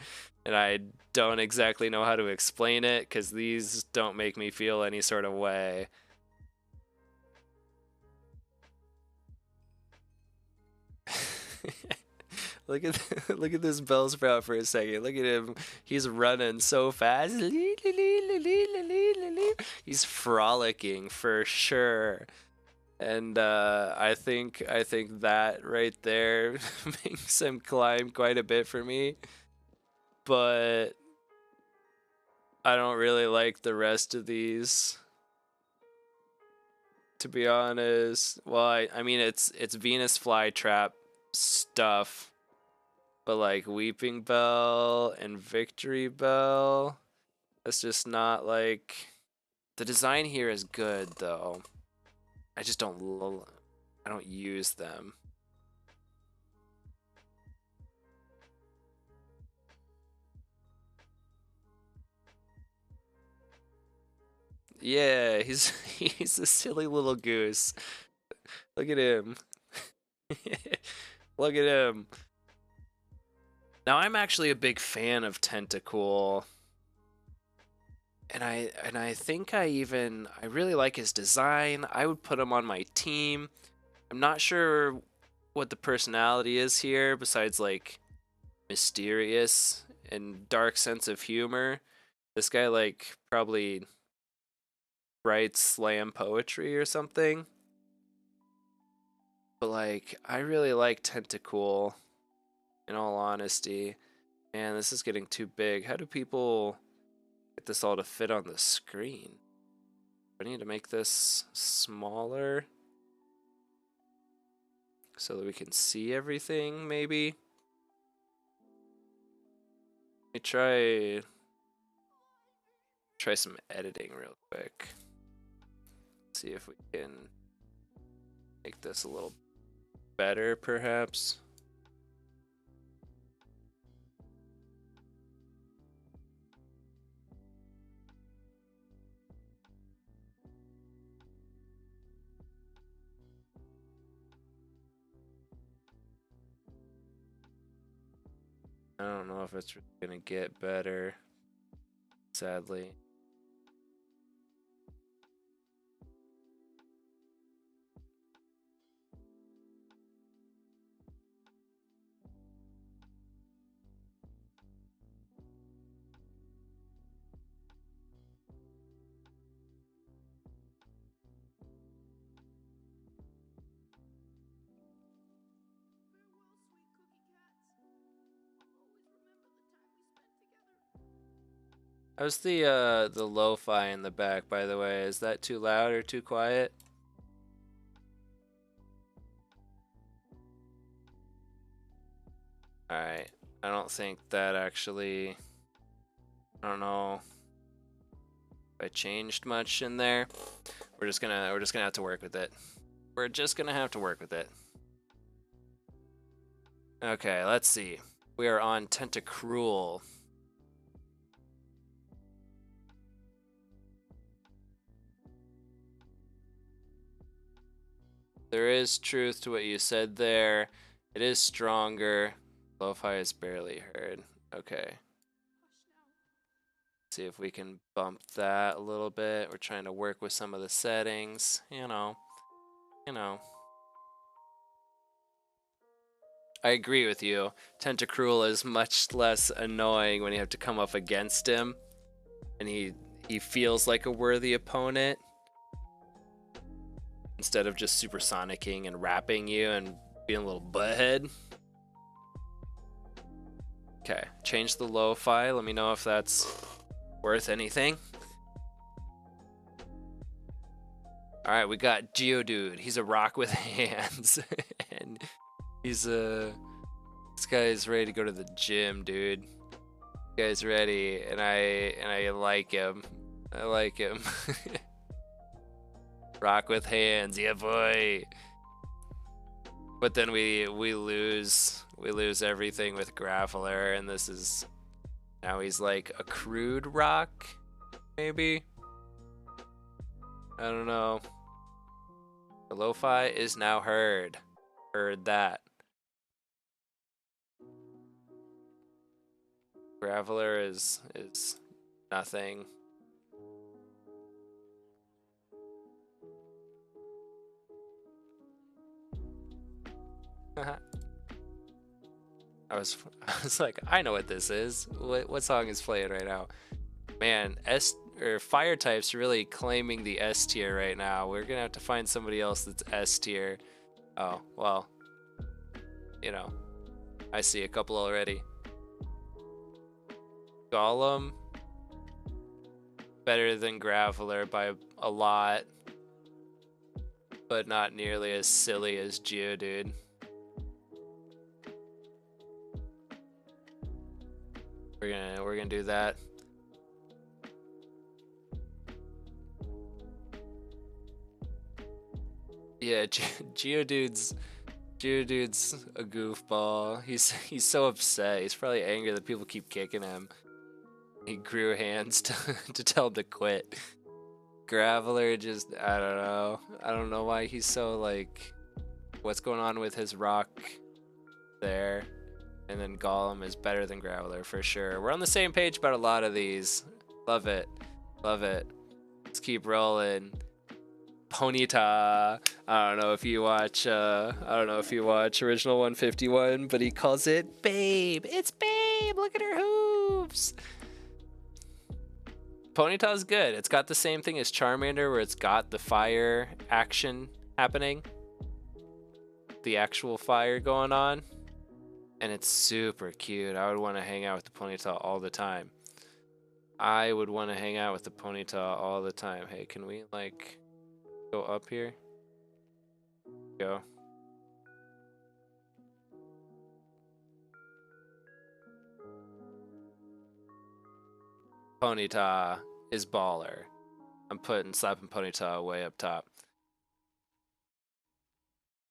And I don't exactly know how to explain it because these don't make me feel any sort of way. Look at look at this Bellsprout for a second. Look at him. He's running so fast. He's frolicking for sure. And I think that right there makes him climb quite a bit for me. But I don't really like the rest of these, to be honest. Well, I mean it's Venus flytrap stuff, but like Weeping Bell and Victory Bell, that's just not like, the design here is good though. I just I don't use them. Yeah, he's a silly little goose. Look at him. Look at him. Now I'm actually a big fan of Tentacool. And I think I really like his design. I would put him on my team. I'm not sure what the personality is here besides like mysterious and dark sense of humor. This guy like probably writes slam poetry or something. But like I really like Tentacool, in all honesty. Man, this is getting too big. How do people get this all to fit on the screen? I need to make this smaller so that we can see everything, maybe. Let me try some editing real quick. See if we can make this a little better, perhaps. I don't know if it's really gonna get better, sadly. How's the lo-fi in the back, by the way? Is that too loud or too quiet? Alright. I don't think that actually, I don't know if I changed much in there. We're just gonna have to work with it. We're just gonna have to work with it. Okay, let's see. We are on Tentacruel. There is truth to what you said there. It is stronger. Lo-fi is barely heard. Okay. See if we can bump that a little bit. We're trying to work with some of the settings, you know. I agree with you. Tentacruel is much less annoying when you have to come up against him, and he feels like a worthy opponent instead of just supersonicking and wrapping you and being a little butthead. Okay, change the lo-fi. Let me know if that's worth anything. Alright, we got Geodude. He's a rock with hands. And he's this guy's ready to go to the gym, dude. This guy's ready, and I like him. I like him. Rock with hands, yeah boy. But then we lose everything with Graveler, and this is now he's like a crude rock, maybe. I don't know. The lo-fi is now heard. Heard that. Graveler is nothing. I was like, I know what this is. What song is playing right now? Man, fire types really claiming the S tier right now. We're gonna have to find somebody else that's S tier. Oh, well, you know, I see a couple already. Golem, better than Graveler by a lot, but not nearly as silly as Geodude. We're gonna do that. Yeah, Geodude's a goofball. He's so upset. He's probably angry that people keep kicking him. He grew hands to tell him to quit. Graveler just, I don't know. I don't know why he's so like, what's going on with his rock there. And then Golem is better than Graveler for sure. We're on the same page about a lot of these. Love it. Love it. Let's keep rolling. Ponyta. I don't know if you watch Original 151, but he calls it Babe. It's Babe. Look at her hooves. Ponyta's good. It's got the same thing as Charmander, where it's got the fire action happening. The actual fire going on. And it's super cute. I would want to hang out with the Ponyta all the time. I would want to hang out with the Ponyta all the time. Hey, can we, like, go up here? Go. Ponyta is baller. I'm slapping Ponyta way up top.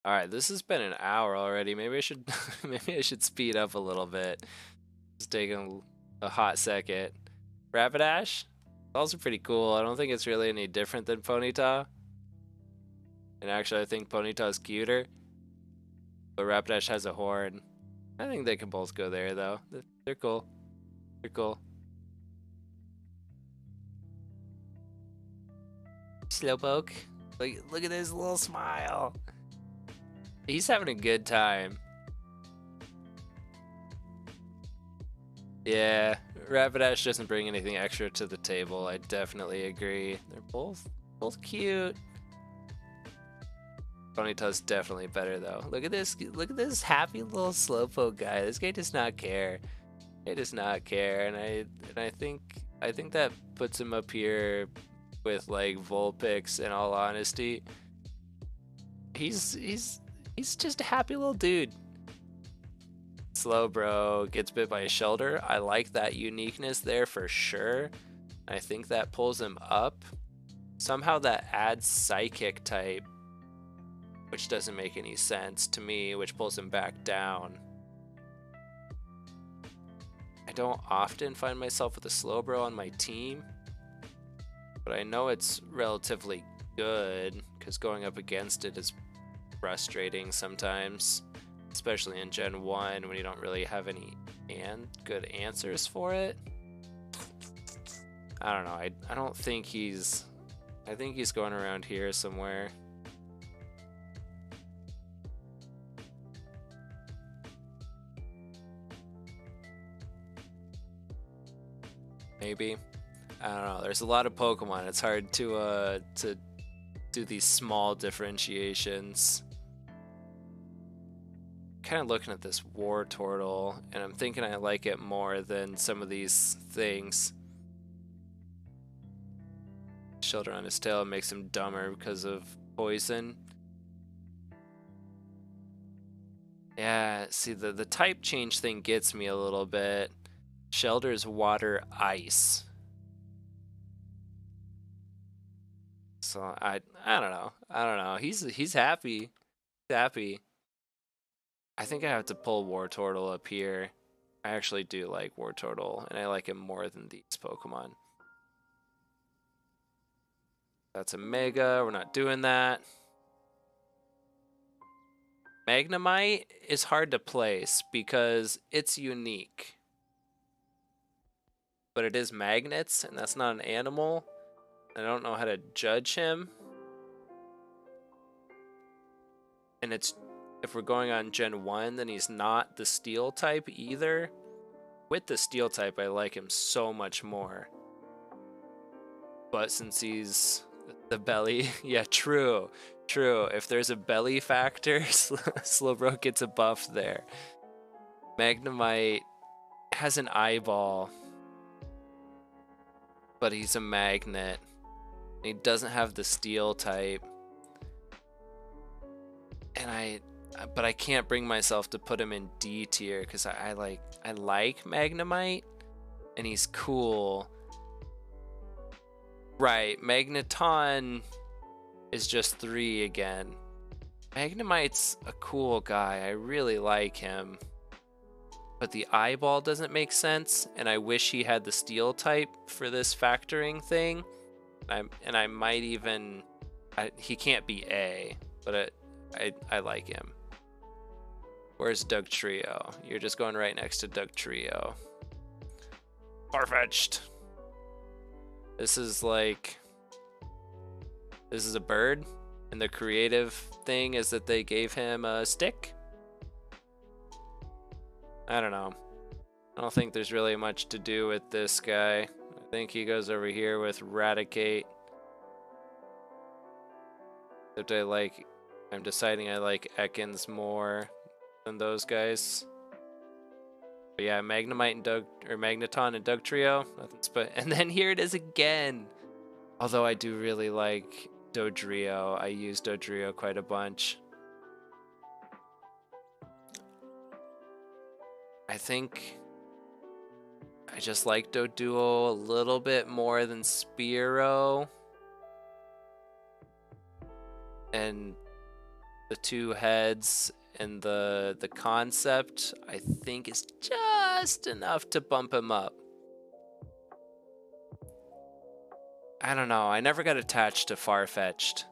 Alright, this has been an hour already. Maybe I should speed up a little bit. It's taking a hot second. Rapidash? Also pretty cool. I don't think it's really any different than Ponyta. And actually, I think Ponyta's cuter. But Rapidash has a horn. I think they can both go there, though. They're cool. They're cool. Slowpoke. Look at his little smile. He's having a good time. Yeah, Rapidash doesn't bring anything extra to the table. I definitely agree. They're both cute. Ponyta's definitely better though. Look at this happy little Slowpoke guy. This guy does not care. He does not care, and I think that puts him up here with like Vulpix. In all honesty, he's just a happy little dude. Slowbro gets bit by a Shellder. I like that uniqueness there for sure. I think that pulls him up. Somehow that adds Psychic type, which doesn't make any sense to me, which pulls him back down. I don't often find myself with a Slowbro on my team, but I know it's relatively good because going up against it is frustrating sometimes, especially in Gen 1 when you don't really have any good answers for it. I don't know. I don't think I think he's going around here somewhere. Maybe. I don't know. There's a lot of Pokemon. It's hard to do these small differentiations. Kind of looking at this Wartortle, and I'm thinking I like it more than some of these things. Shelter on his tail makes him dumber because of poison. Yeah, see, the type change thing gets me a little bit. Shelter's water ice. So I don't know. I don't know. He's happy. He's happy. I think I have to pull Wartortle up here. I actually do like Wartortle, and I like him more than these Pokemon. That's a Mega. We're not doing that. Magnemite is hard to place because it's unique. But it is magnets, and that's not an animal. I don't know how to judge him. And it's, if we're going on Gen 1, then he's not the Steel type either. With the Steel type, I like him so much more. But since he's the belly, yeah, true. If there's a belly factor, Slowbro gets a buff there. Magnemite has an eyeball, but he's a magnet. He doesn't have the Steel type. And but I can't bring myself to put him in D tier because I like Magnemite, and he's cool. Right, Magneton is just 3 again. Magnemite's a cool guy. I really like him. But the eyeball doesn't make sense, and I wish he had the Steel type for this factoring thing. And I might even... he can't be A, but I like him. Where's Dugtrio? You're just going right next to Dugtrio. Farfetch'd. This is like... This is a bird, and the creative thing is that they gave him a stick? I don't know. I don't think there's really much to do with this guy. I think he goes over here with Raticate. Except I'm deciding I like Ekans more than those guys. But yeah, Magnemite and Magneton and Dugtrio. And then here it is again. Although I do really like Dodrio. I use Dodrio quite a bunch. I think I just like Doduo a little bit more than Spearow. And the 2 heads and the concept, I think, is just enough to bump him up. I don't know. I never got attached to Farfetch'd.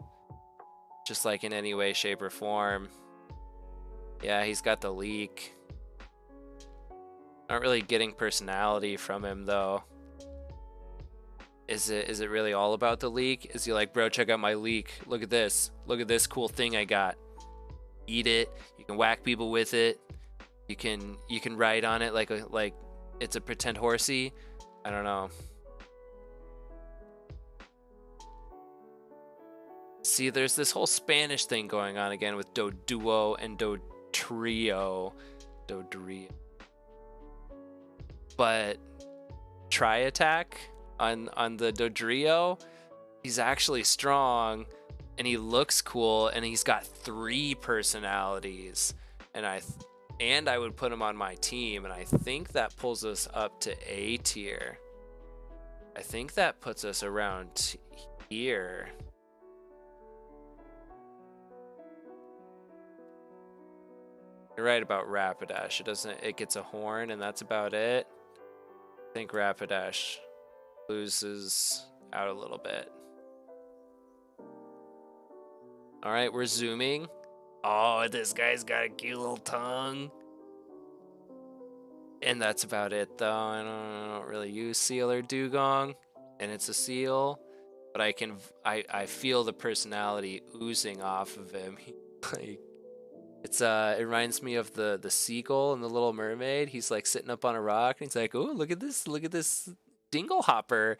Just like in any way, shape, or form. Yeah, he's got the leak. Not really getting personality from him, though. Is it really all about the leak? Is he like, bro, check out my leak. Look at this. Look at this cool thing I got. Eat it. You can whack people with it. You can ride on it like it's a pretend horsey. I don't know. See, there's this whole Spanish thing going on again with Doduo and Dodrio. But Tri-Attack on the Dodrio, he's actually strong, and he looks cool, and he's got 3 personalities. And I would put him on my team, and I think that pulls us up to A tier. I think that puts us around here. You're right about Rapidash. It gets a horn, and that's about it. I think Rapidash loses out a little bit. All right, we're zooming. Oh, this guy's got a cute little tongue. And that's about it, though. I don't really use Seal or Dugong, and it's a Seal. But I feel the personality oozing off of him. Like, it reminds me of the seagull in The Little Mermaid. He's like sitting up on a rock, and he's like, "Oh, look at this Dinglehopper."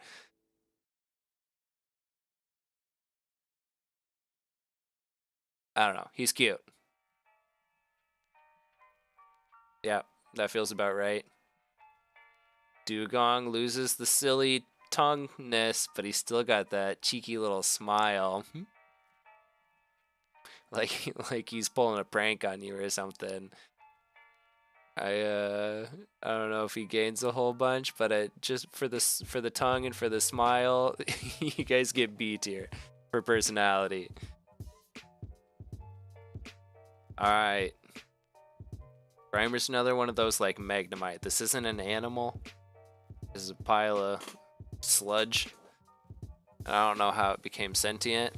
I don't know. He's cute. Yeah, that feels about right. Dugong loses the silly tongueness, but he's still got that cheeky little smile. like he's pulling a prank on you or something. I don't know if he gains a whole bunch, but just for the tongue and for the smile, you guys get B tier for personality. All right. Grimer's another one of those like Magnemite. This isn't an animal. This is a pile of sludge. I don't know how it became sentient,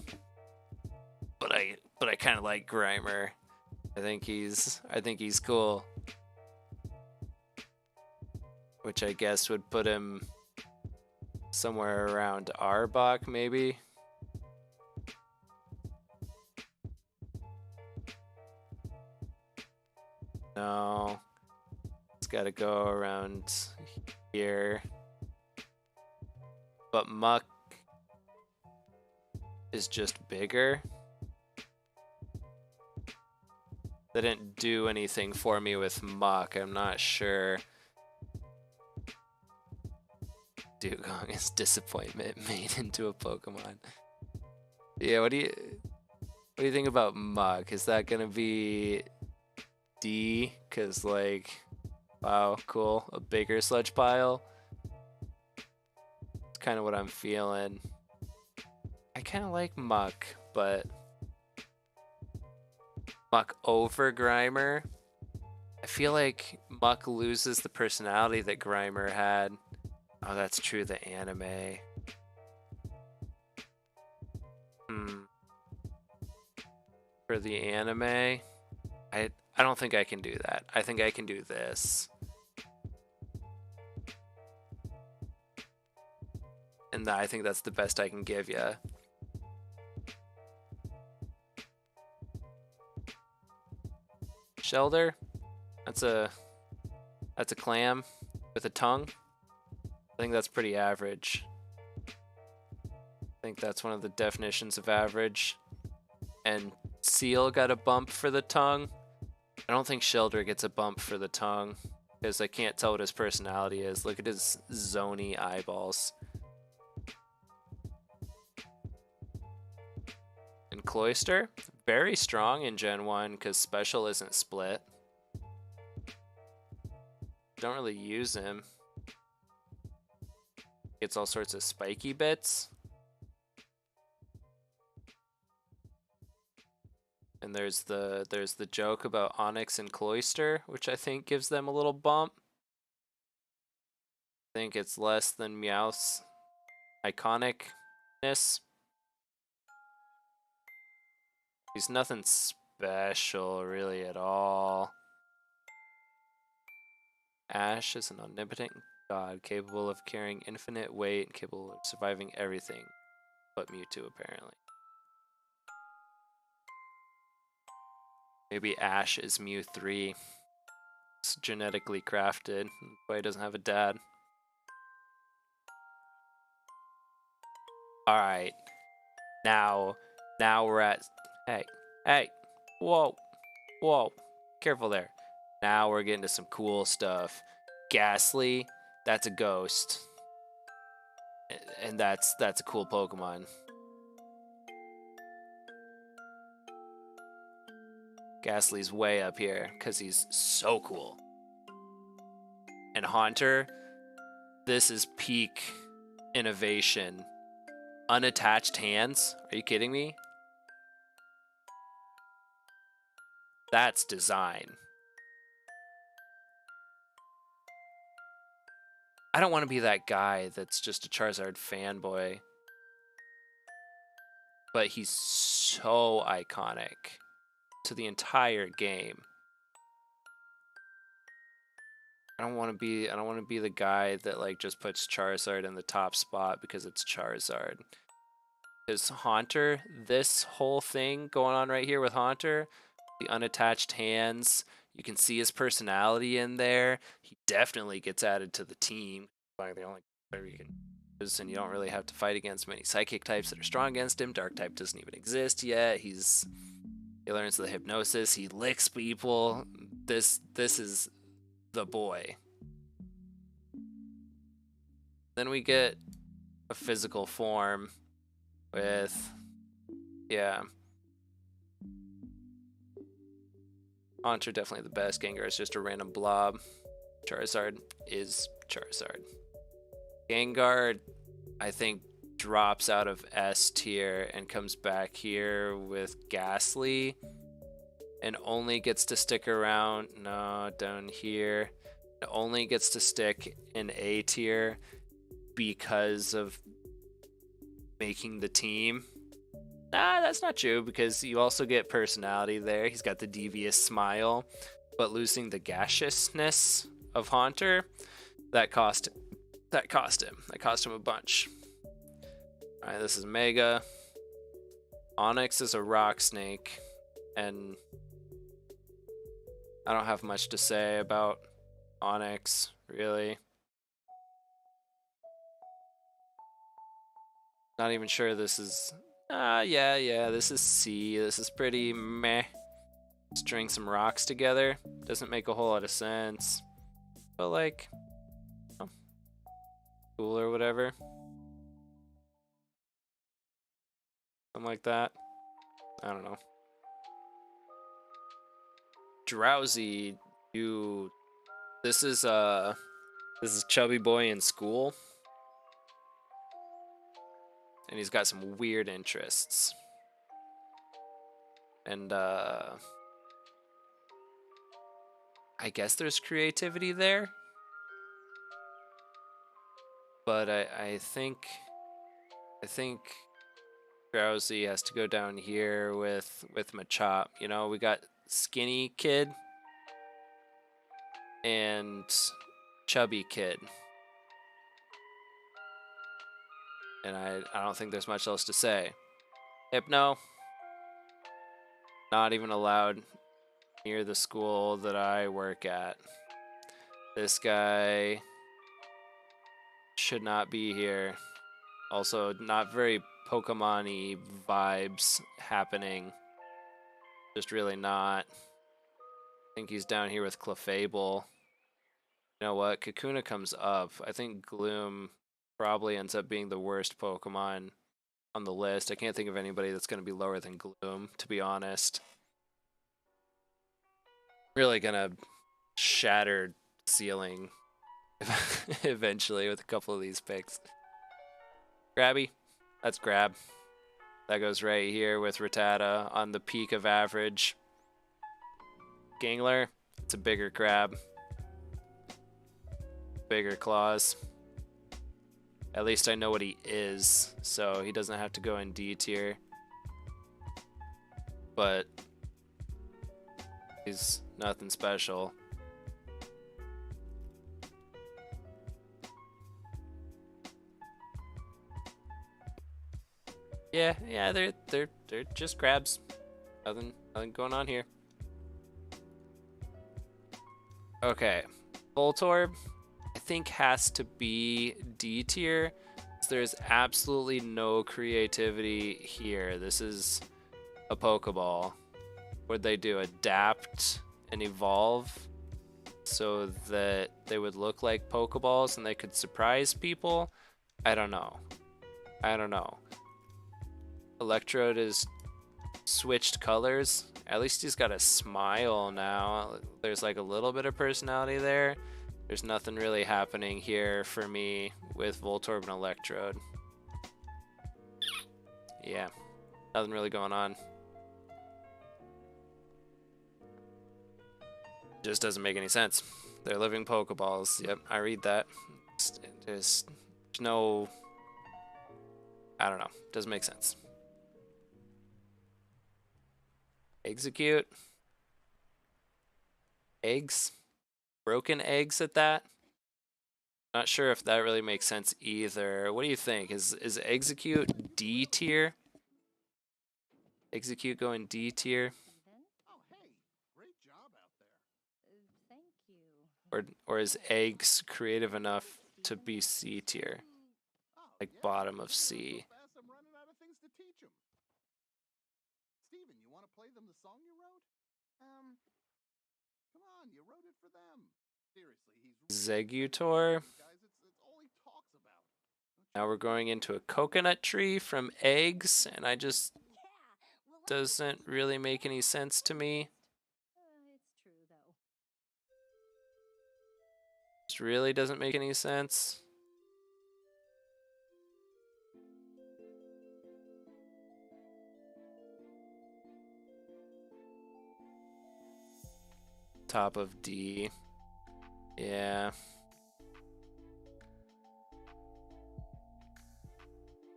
but I kind of like Grimer. I think he's cool. Which I guess would put him somewhere around Arbok, maybe. No, it's got to go around here. But Muck is just bigger. They didn't do anything for me with Muck. I'm not sure. Dugong is disappointment made into a Pokemon. Yeah, what do you think about Muck? Is that gonna be D? Cause like, wow, cool, a bigger sludge pile. It's kind of what I'm feeling. I kind of like Muck, but Muck over Grimer. I feel like Muck loses the personality that Grimer had. Oh, that's true, the anime. For the anime, I don't think I can do that. I think I can do this. And I think that's the best I can give you. Shelder, that's a clam with a tongue. I think that's pretty average. I think that's one of the definitions of average. And Seal got a bump for the tongue. I don't think Shelder gets a bump for the tongue because I can't tell what his personality is. Look at his zony eyeballs. And Cloyster, very strong in Gen 1 because Special isn't split. Don't really use him. Gets all sorts of spiky bits. And there's the joke about Onyx and Cloyster, which I think gives them a little bump. I think it's less than Meowth's iconicness. He's nothing special really at all. Ash is an omnipotent god capable of carrying infinite weight and capable of surviving everything but Mewtwo, apparently. Maybe Ash is Mew 3. It's genetically crafted. That's why he doesn't have a dad. Alright. Now we're at... Hey. Whoa. Careful there. Now we're getting to some cool stuff. Ghastly, that's a ghost. And that's a cool Pokemon. Ghastly's way up here because he's so cool. And Haunter, this is peak innovation. Unattached hands? Are you kidding me? That's design. I don't want to be that guy that's just a Charizard fanboy. But he's so iconic to the entire game. I don't want to be the guy that like just puts Charizard in the top spot because it's Charizard. Because Haunter, this whole thing going on right here with Haunter, the unattached hands, you can see his personality in there. He definitely gets added to the team. Like the only player you can use, and you don't really have to fight against many psychic types that are strong against him. Dark type doesn't even exist yet. He learns the hypnosis. He licks people. This is the boy. Then we get a physical form with, yeah. Haunter definitely the best. Gengar is just a random blob. Charizard is Charizard. Gengar, I think, drops out of S tier and comes back here with Ghastly and only gets to stick around, no, down here. It only gets to stick in A tier because of making the team. Nah, that's not true because you also get personality there. He's got the devious smile, but losing the gaseousness of Haunter, that cost him a bunch. All right, this is Mega. Onix is a rock snake, and I don't have much to say about Onix, really. Not even sure this is... yeah, this is C. This is pretty meh. String some rocks together. Doesn't make a whole lot of sense. But, like, oh, cool or whatever. Something like that. I don't know. Drowsy, you... This is Chubby Boy in school. And he's got some weird interests. And, I guess there's creativity there. But I think Drowsy has to go down here with Machop. You know, we got Skinny Kid and Chubby Kid. And I don't think there's much else to say. Hypno, not even allowed near the school that I work at. This guy should not be here. Also, not very Pokemon-y vibes happening. Just really not. I think he's down here with Clefable. You know what? Kakuna comes up. I think Gloom probably ends up being the worst Pokemon on the list. I can't think of anybody that's going to be lower than Gloom, to be honest. Really gonna shatter ceiling eventually with a couple of these picks. Grabby, that's Grab. That goes right here with Rattata on the peak of average. Gangler, it's a bigger crab. Bigger claws. At least I know what he is, so he doesn't have to go in D tier. But he's nothing special. Yeah, they're just crabs. Nothing going on here. Okay, Voltorb, I think has to be D tier. There's absolutely no creativity here. This is a Pokeball. What'd they do? Adapt and evolve so that they would look like Pokeballs and they could surprise people? I don't know. Electrode is switched colors. At least he's got a smile now. There's like a little bit of personality there. There's nothing really happening here for me with Voltorb and Electrode. Yeah, nothing really going on. Just doesn't make any sense. They're living Pokeballs. Yep, I read that. There's no... I don't know. Doesn't make sense. Execute. Eggs. Broken eggs at that. Not sure if that really makes sense either. What do you think? Is Execute D tier? Execute going D tier? Or is Eggs creative enough to be C tier? Like bottom of C. Zegutor? Now we're going into a coconut tree from eggs, and I just doesn't really make any sense to me. It's true, though. Just really doesn't make any sense. Top of D. Yeah.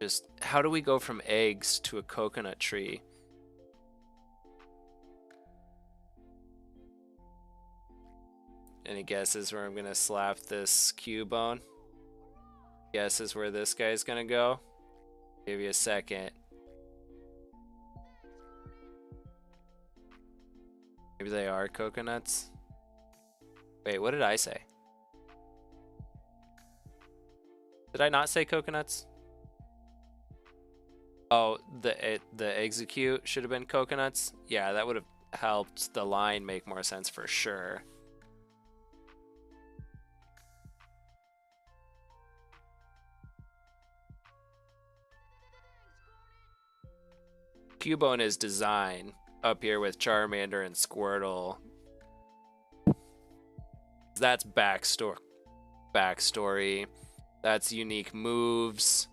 Just how do we go from eggs to a coconut tree? Any guesses where I'm gonna slap this Cubone? Guesses where this guy's gonna go? Give you a second. Maybe they are coconuts. Wait, what did I say? Did I not say coconuts? Oh, the execute should have been coconuts. Yeah, that would have helped the line make more sense for sure. Cubone is design up here with Charmander and Squirtle. That's backstory. That's unique moves.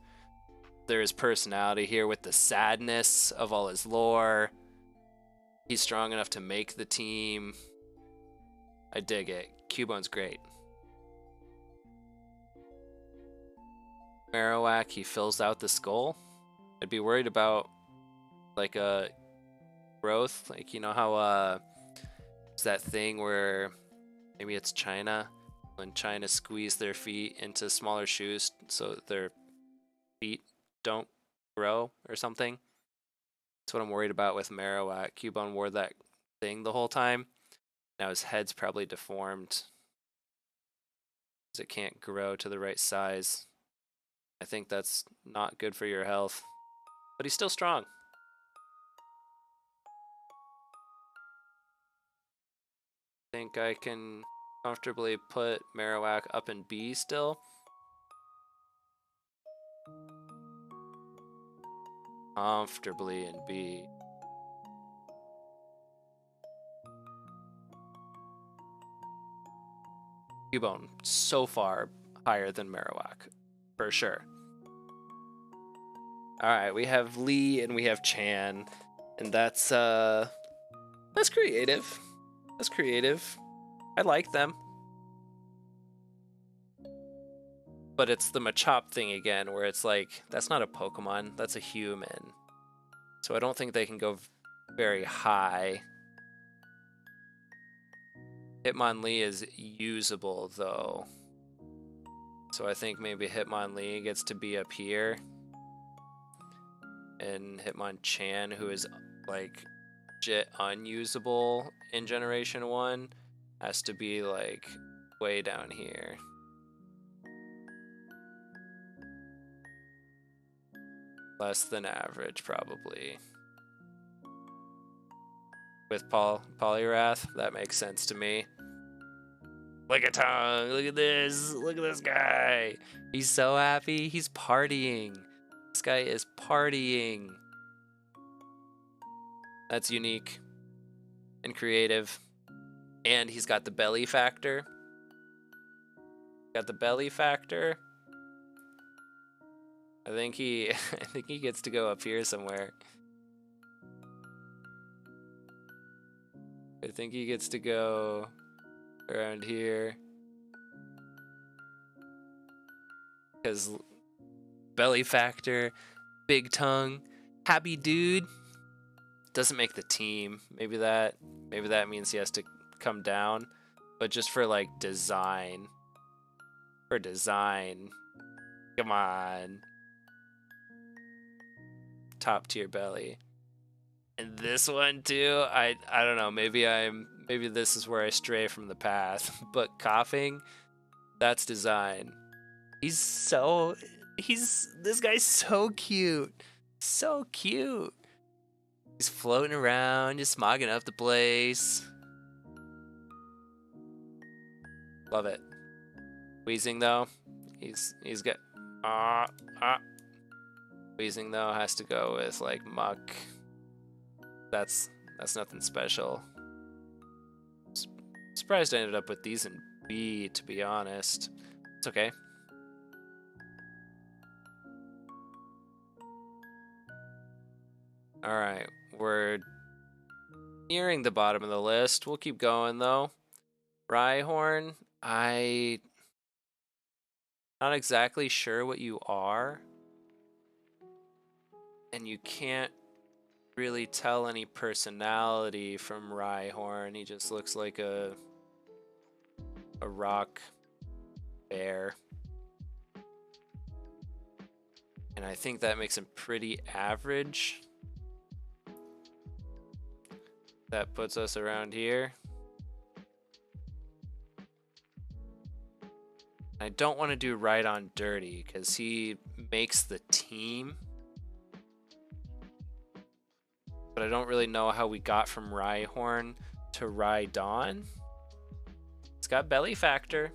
There's personality here with the sadness of all his lore. He's strong enough to make the team. I dig it. Cubone's great. Marowak, he fills out the skull. I'd be worried about like a growth. Like, you know how it's that thing where maybe it's China, when China squeeze their feet into smaller shoes so their feet don't grow or something. That's what I'm worried about with Marowak. Cubone wore that thing the whole time. Now his head's probably deformed because it can't grow to the right size. I think that's not good for your health. But he's still strong. I think I can comfortably put Marowak up in B still. Comfortably in B. Cubone so far higher than Marowak, for sure. All right, we have Lee and we have Chan, and that's creative. That's creative. I like them. But it's the Machop thing again, where it's like, that's not a Pokemon, that's a human. So I don't think they can go very high. Hitmonlee is usable, though. So I think maybe Hitmonlee gets to be up here. And Hitmonchan, who is, like, legit unusable in Generation 1, has to be, like, way down here. Less than average, probably. With Poliwrath, that makes sense to me. Lickitung, look at this. Look at this guy. He's so happy. He's partying. This guy is partying. That's unique and creative. And he's got the belly factor. Got the belly factor. I think he gets to go up here somewhere. I think he gets to go around here. Because belly factor, big tongue, happy dude. Doesn't make the team. Maybe that means he has to come down. But just for like design. For design. Come on. Top tier belly. And this one too, I don't know, maybe this is where I stray from the path. But coughing, that's design. This guy's so cute. So cute. He's floating around, just smogging up the place. Love it. Wheezing though, he's got Wheezing though has to go with like muck. That's nothing special. Surprised I ended up with these in B, to be honest. It's okay. Alright, we're nearing the bottom of the list. We'll keep going though. Rhyhorn, not exactly sure what you are. And you can't really tell any personality from Rhyhorn. He just looks like a rock bear. And I think that makes him pretty average. That puts us around here. I don't want to do right on dirty because he makes the team. But I don't really know how we got from Rhyhorn to Rhydon. It's got belly factor.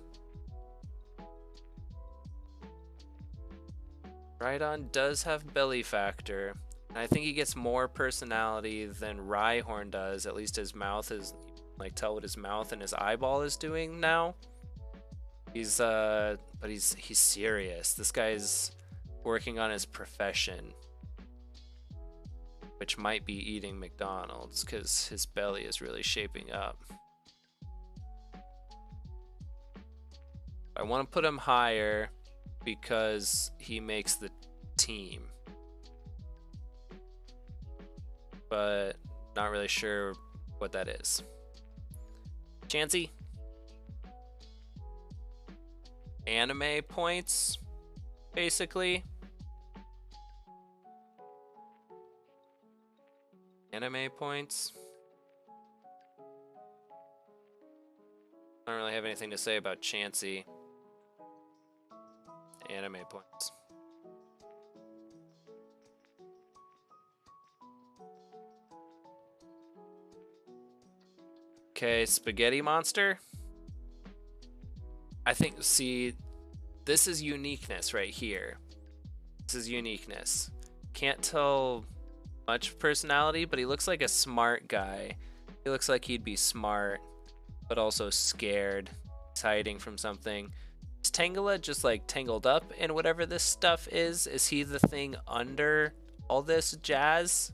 Rhydon does have belly factor. And I think he gets more personality than Rhyhorn does. At least his mouth is, like, tell what his mouth and his eyeball is doing now. But he's serious. This guy's working on his profession, which might be eating McDonald's because his belly is really shaping up. I want to put him higher because he makes the team, but not really sure what that is. Chansey? Anime points, basically. Anime points. I don't really have anything to say about Chansey. Anime points. Okay, Spaghetti Monster. I think, see, this is uniqueness right here. This is uniqueness. Can't tell much personality, but he looks like a smart guy. He looks like he'd be smart, but also scared. He's hiding from something. Is Tangela just like tangled up in whatever this stuff is? Is he the thing under all this jazz?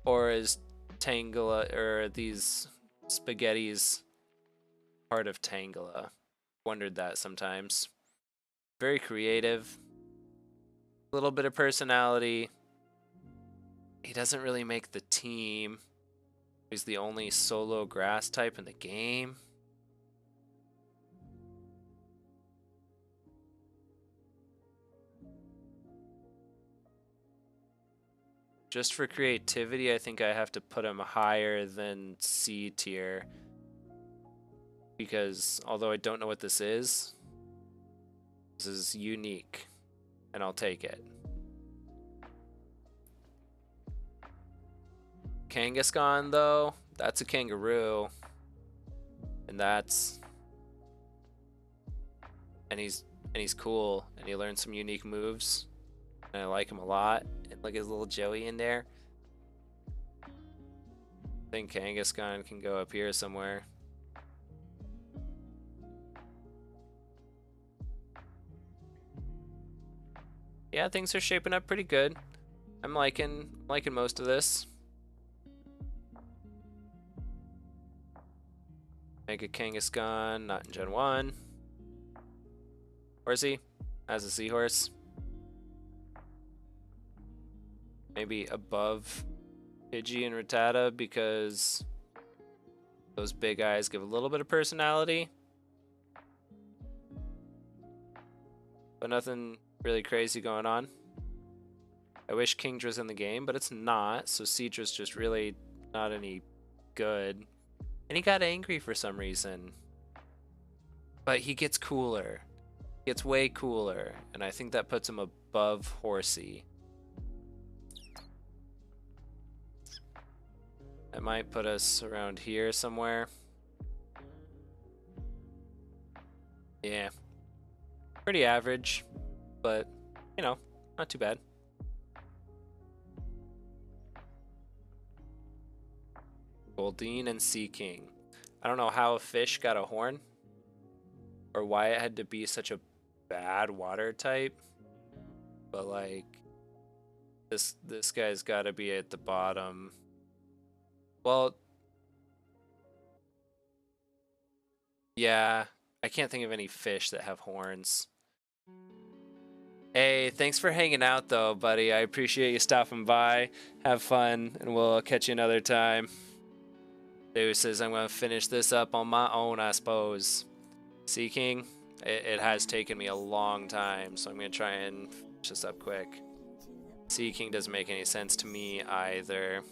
Or is Tangela, or these spaghettis part of Tangela? Wondered that sometimes. Very creative. A little bit of personality. He doesn't really make the team. He's the only solo grass type in the game. Just for creativity, I think I have to put him higher than C tier. Because although I don't know what this is unique. And I'll take it. Kangaskhan, though, that's a kangaroo. And he's cool, and he learns some unique moves. And I like him a lot. And look at his little Joey in there. I think Kangaskhan can go up here somewhere. Yeah, things are shaping up pretty good. I'm liking most of this. Mega Kangaskhan, not in Gen 1. Horsey, as a seahorse. Maybe above Pidgey and Rattata because those big eyes give a little bit of personality. But nothing really crazy going on. I wish Kingdra's in the game, but it's not, so Seadra's just really not any good. And he got angry for some reason. But he gets cooler. He gets way cooler, and I think that puts him above Horsey. That might put us around here somewhere. Yeah. Pretty average. but you know, not too bad. Goldeen and Sea King. I don't know how a fish got a horn or why it had to be such a bad water type, but like this guy's got to be at the bottom. Well, yeah, I can't think of any fish that have horns. Hey, thanks for hanging out though, buddy. I appreciate you stopping by. Have fun, and we'll catch you another time. Deuces, I'm gonna finish this up on my own, I suppose. Sea King, it has taken me a long time, so I'm gonna try and finish this up quick. Sea King doesn't make any sense to me either.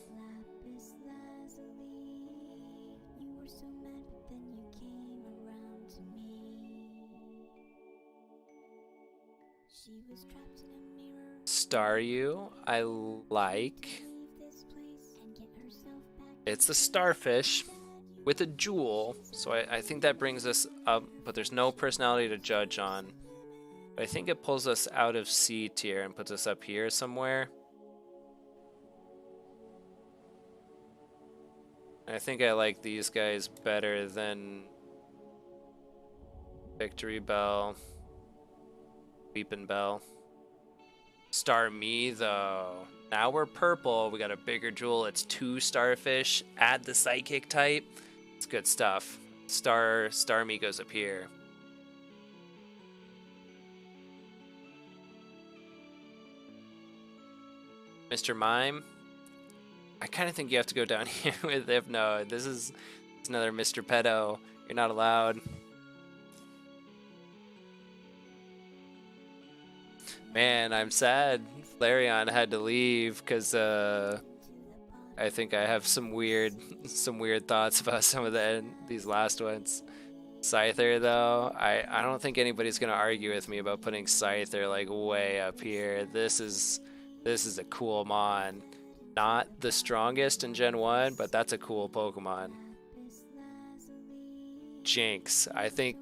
Staryu, I like. It's a starfish with a jewel, so I think that brings us up, but there's no personality to judge on. But I think it pulls us out of C tier and puts us up here somewhere. I think I like these guys better than Victory Bell, Weepin' Bell. Starmie though. Now we're purple. We got a bigger jewel. It's 2 starfish. Add the psychic type. It's good stuff. Starmie goes up here. Mr. Mime. I kind of think you have to go down here with Hypno. This is another Mr. Pedo. You're not allowed. Man, I'm sad Flareon had to leave because I think I have some weird thoughts about some of these last ones. Scyther though, I don't think anybody's gonna argue with me about putting Scyther like way up here. This is a cool mon. Not the strongest in Gen 1, but that's a cool Pokemon. Jinx, I think.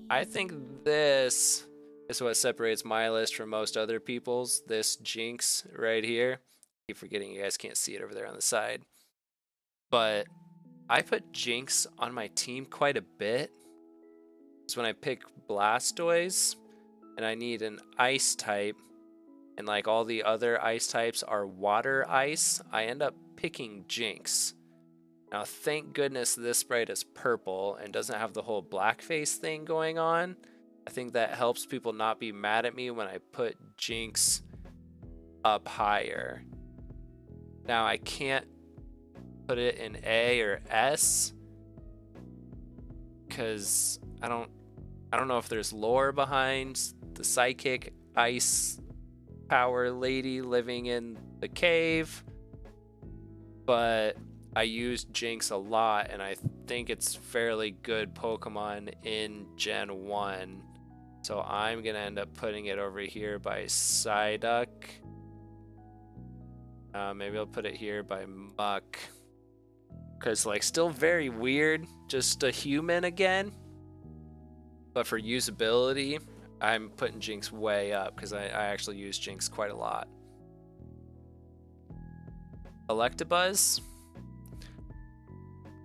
I think this is what separates my list from most other people's. This Jinx right here. I keep forgetting you guys can't see it over there on the side. But I put Jinx on my team quite a bit. It's when I pick Blastoise and I need an ice type, and like all the other ice types are water ice, I end up picking Jinx. Now, thank goodness this sprite is purple and doesn't have the whole blackface thing going on. I think that helps people not be mad at me when I put Jinx up higher. Now, I can't put it in A or S because I don't know if there's lore behind the psychic ice power lady living in the cave, but I use Jinx a lot, and I think it's fairly good Pokemon in Gen 1. So I'm going to end up putting it over here by Psyduck. Maybe I'll put it here by Muck. Because, like, still very weird, just a human again. But for usability, I'm putting Jinx way up, because I actually use Jinx quite a lot. Electabuzz.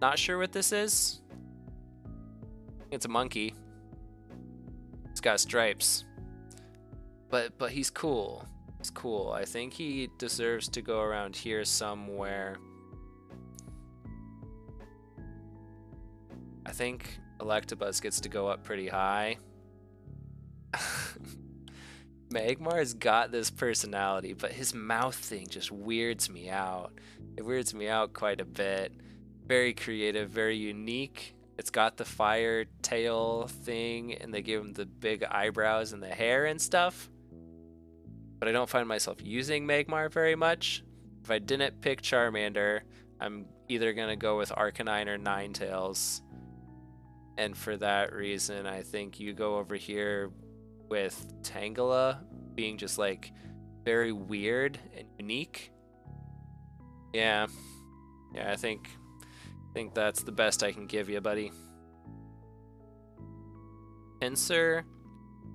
Not sure what this is. It's a monkey. It's got stripes. But he's cool. He's cool. I think he deserves to go around here somewhere. I think Electabuzz gets to go up pretty high. Magmar's got this personality, but his mouth thing just weirds me out. It weirds me out quite a bit. Very creative, very unique. It's got the fire tail thing, and they give him the big eyebrows and the hair and stuff. But I don't find myself using Magmar very much. If I didn't pick Charmander, I'm either going to go with Arcanine or Ninetales. And for that reason, I think you go over here with Tangela being just like very weird and unique. Yeah, I think that's the best I can give you, buddy. Pinsir,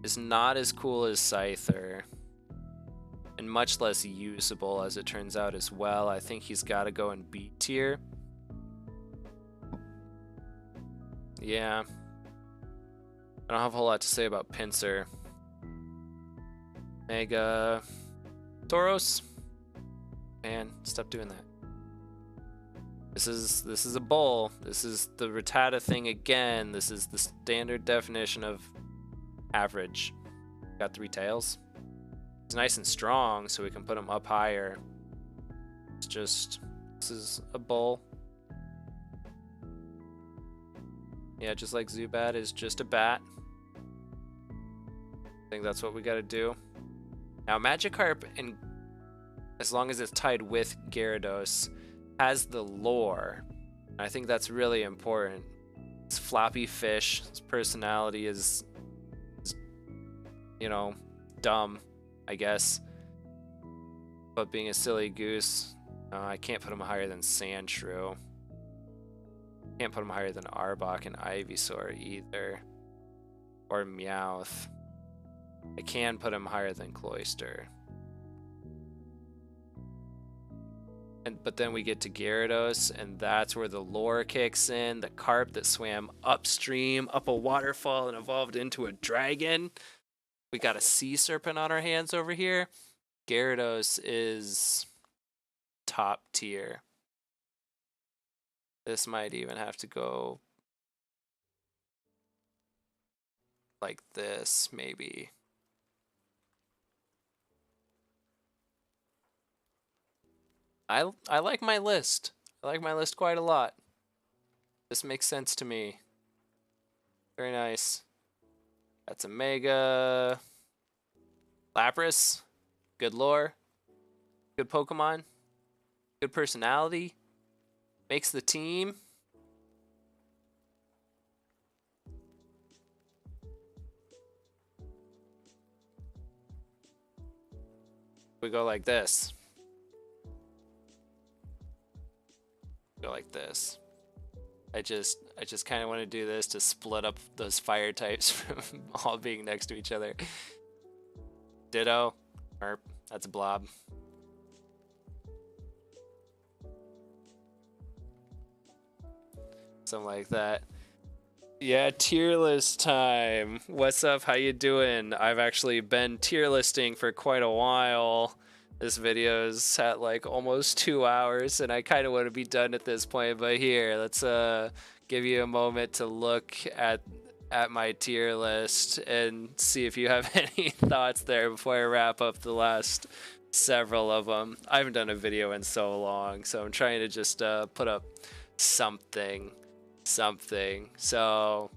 is not as cool as Scyther, and much less usable as it turns out as well. I think he's got to go in B tier. Yeah. I don't have a whole lot to say about Pinsir. Mega Tauros. Man, stop doing that. This is a bull. This is the Rattata thing again. This is the standard definition of average. Got 3 tails. He's nice and strong, so we can put him up higher. It's just, this is a bull. Yeah, just like Zubat is just a bat. I think that's what we gotta do. Now, Magikarp, and as long as it's tied with Gyarados, has the lore. I think that's really important. It's floppy fish. His personality is, you know, dumb, I guess. But being a silly goose, I can't put him higher than Sandshrew. Can't put him higher than Arbok and Ivysaur either. Or Meowth. I can put him higher than Cloyster. But then we get to Gyarados, and that's where the lore kicks in. The carp that swam upstream, up a waterfall, and evolved into a dragon. We got a sea serpent on our hands over here. Gyarados is top tier. This might even have to go like this, maybe. I like my list. I like my list quite a lot. This makes sense to me. Very nice. That's a Mega Lapras. Good lore. Good Pokemon. Good personality. Makes the team. We go like this. Go like this. I just kind of want to do this to split up those fire types from all being next to each other. Ditto. Merp. That's a blob. Something like that. Yeah, tier list time. What's up? How you doing? I've actually been tier listing for quite a while. This video is at like almost 2 hours, and I kind of want to be done at this point. But here, let's give you a moment to look at my tier list and see if you have any thoughts there before I wrap up the last several of them. I haven't done a video in so long, so I'm trying to just put up something. So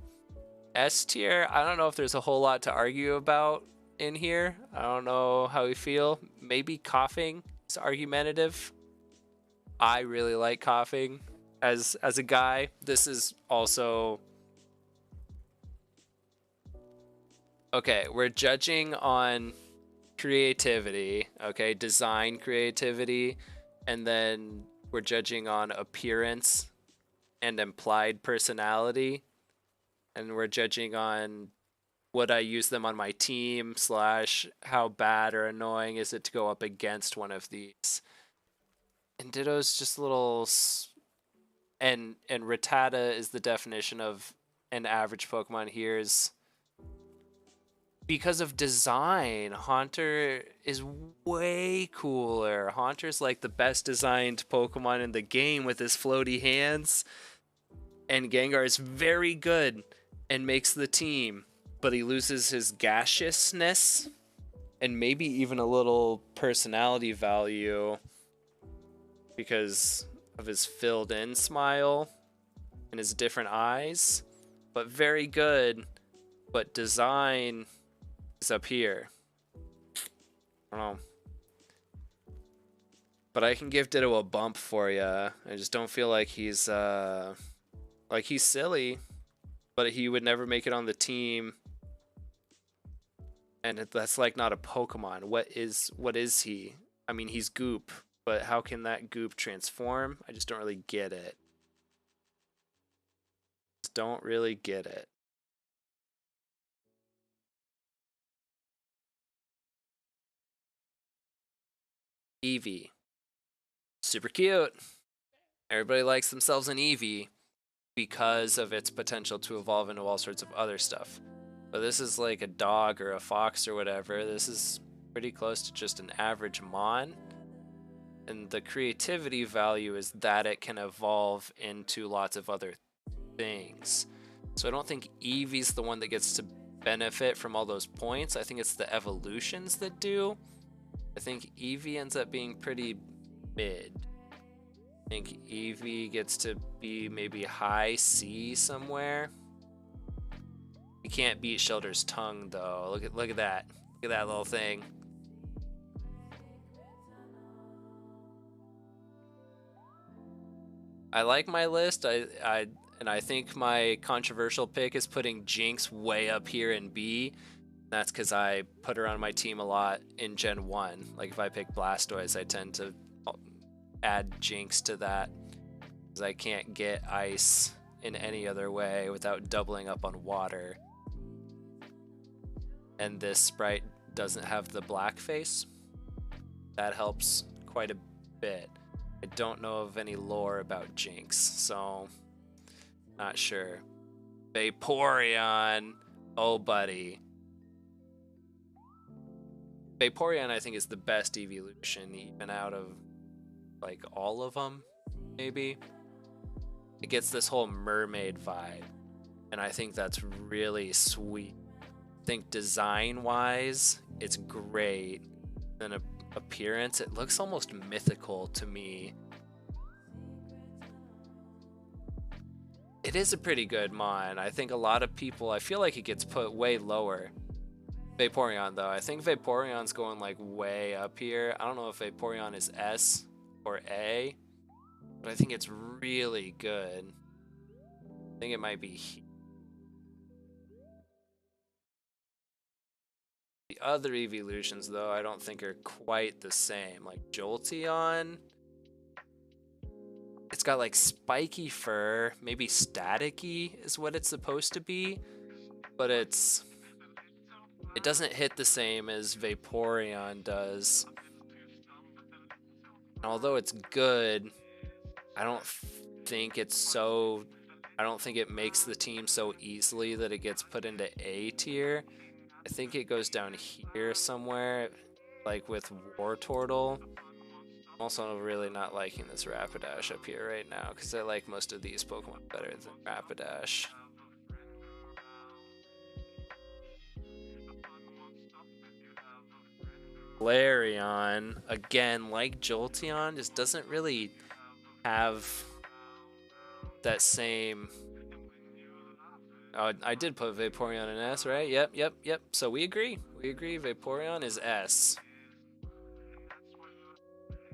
S tier, I don't know if there's a whole lot to argue about in here. I don't know how we feel. Maybe Coughing is argumentative. I really like Coughing as a guy. This is also okay. We're judging on creativity, okay, design creativity, and then we're judging on appearance and implied personality, and we're judging on would I use them on my team / how bad or annoying is it to go up against one of these. And Ditto's just a little and Rattata is the definition of an average Pokemon. Here's because of design. Haunter is way cooler. Haunter's like the best designed Pokemon in the game with his floaty hands. And Gengar is very good and makes the team, but he loses his gaseousness and maybe even a little personality value because of his filled in smile and his different eyes. But very good, but design is up here. I don't know. But I can give Ditto a bump for you. I just don't feel like he's silly, but he would never make it on the team. And that's like not a Pokemon. What is he? I mean, he's goop, but how can that goop transform? I just don't really get it. Just don't really get it. Eevee. Super cute. Everybody likes themselves an Eevee because of its potential to evolve into all sorts of other stuff. But this is like a dog or a fox or whatever. This is pretty close to just an average Mon. And the creativity value is that it can evolve into lots of other things. So I don't think Eevee's the one that gets to benefit from all those points. I think it's the evolutions that do. I think Eevee ends up being pretty mid. I think Eevee gets to be maybe high C somewhere. You can't beat Shelter's tongue though. Look at that. Look at that little thing. I like my list. I think my controversial pick is putting Jinx way up here in B. That's because I put her on my team a lot in Gen 1. Like if I pick Blastoise, I tend to add Jinx to that because I can't get ice in any other way without doubling up on water. And this sprite doesn't have the black face. That helps quite a bit. I don't know of any lore about Jinx, so not sure. Vaporeon, oh buddy. Vaporeon I think is the best evolution even out of like all of them, maybe. It gets this whole mermaid vibe, and I think that's really sweet. I think design wise, it's great. And appearance, it looks almost mythical to me. It is a pretty good Mon. I think a lot of people, I feel like it gets put way lower. Vaporeon though, I think Vaporeon's going like way up here. I don't know if Vaporeon is S or A, but I think it's really good. I think it might be the other evolutions though, I don't think are quite the same. Like Jolteon, it's got like spiky fur, maybe staticky is what it's supposed to be, but it doesn't hit the same as Vaporeon does. And although it's good, I don't think it makes the team so easily that it gets put into A tier. I think it goes down here somewhere, like with Wartortle. I'm also really not liking this Rapidash up here right now, because I like most of these Pokemon better than Rapidash. Flareon, again, like Jolteon, just doesn't really have that same... Oh, I did put Vaporeon in S, right? Yep. So we agree. Vaporeon is S.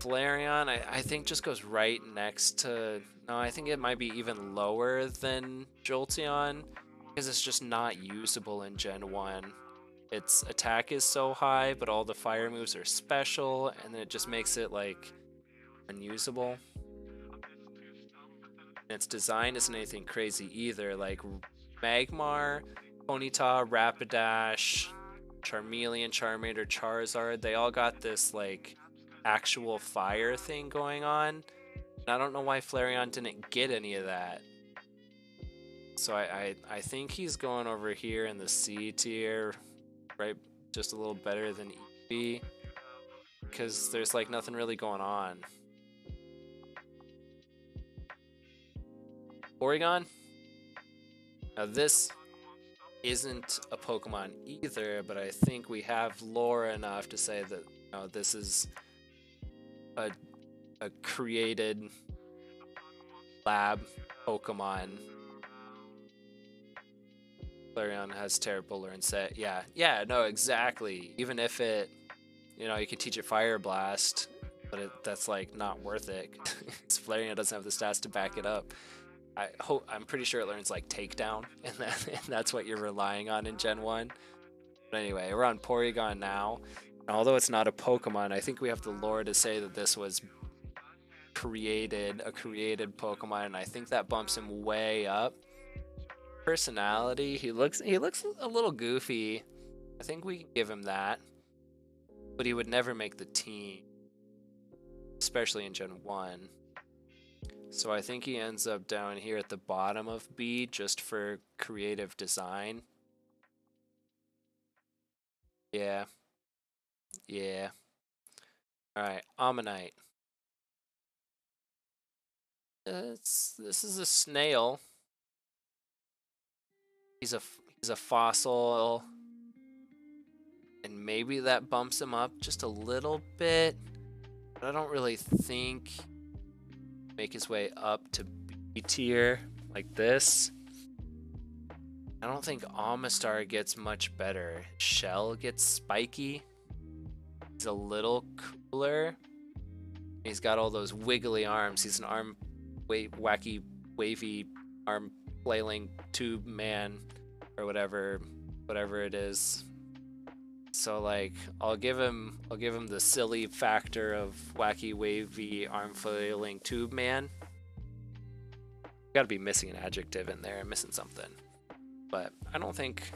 Flareon, I think just goes right next to... No, I think it might be even lower than Jolteon, because it's just not usable in Gen 1. Its attack is so high, but all the fire moves are special, and then it just makes it, like, unusable. And its design isn't anything crazy either. Like, Magmar, Ponyta, Rapidash, Charmeleon, Charmander, Charizard, they all got this, like, actual fire thing going on. And I don't know why Flareon didn't get any of that. So I think he's going over here in the C tier, right? Just a little better than Eevee, because there's like nothing really going on. Porygon. Now this isn't a Pokemon either, but I think we have lore enough to say that this is a created lab Pokemon. Flareon has terrible learn set. Yeah, no, exactly. Even if it, you can teach it Fire Blast, but that's like not worth it. Flareon doesn't have the stats to back it up. I'm pretty sure it learns like Takedown, and that's what you're relying on in Gen 1. But anyway, we're on Porygon now. And although it's not a Pokemon, I think we have the lore to say that this was a created Pokemon, and I think that bumps him way up. Personality, he looks a little goofy. I think we can give him that, but he would never make the team. especially in Gen 1. So I think he ends up down here at the bottom of B just for creative design. Yeah. Yeah. Alright, Ammonite. This is a snail. He's a fossil. And maybe that bumps him up just a little bit. But I don't really think make his way up to B tier like this. I don't think Amistar gets much better. Shell gets spiky. He's a little cooler. He's got all those wiggly arms. He's an arm wacky wavy arm flailing tube man or whatever it is. So like I'll give him the silly factor of wacky wavy arm flailing tube man. Gotta be missing an adjective in there. I'm missing something. But I don't think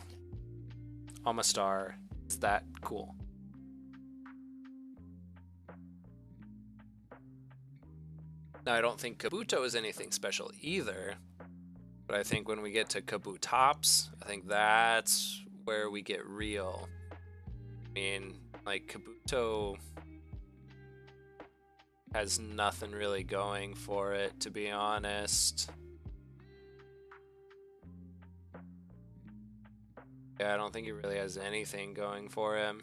Amistar is that cool. Now, I don't think Kabuto is anything special either, but I think when we get to Kabutops, I think that's where we get real. I mean, like, Kabuto has nothing really going for it, to be honest. Yeah, I don't think he really has anything going for him.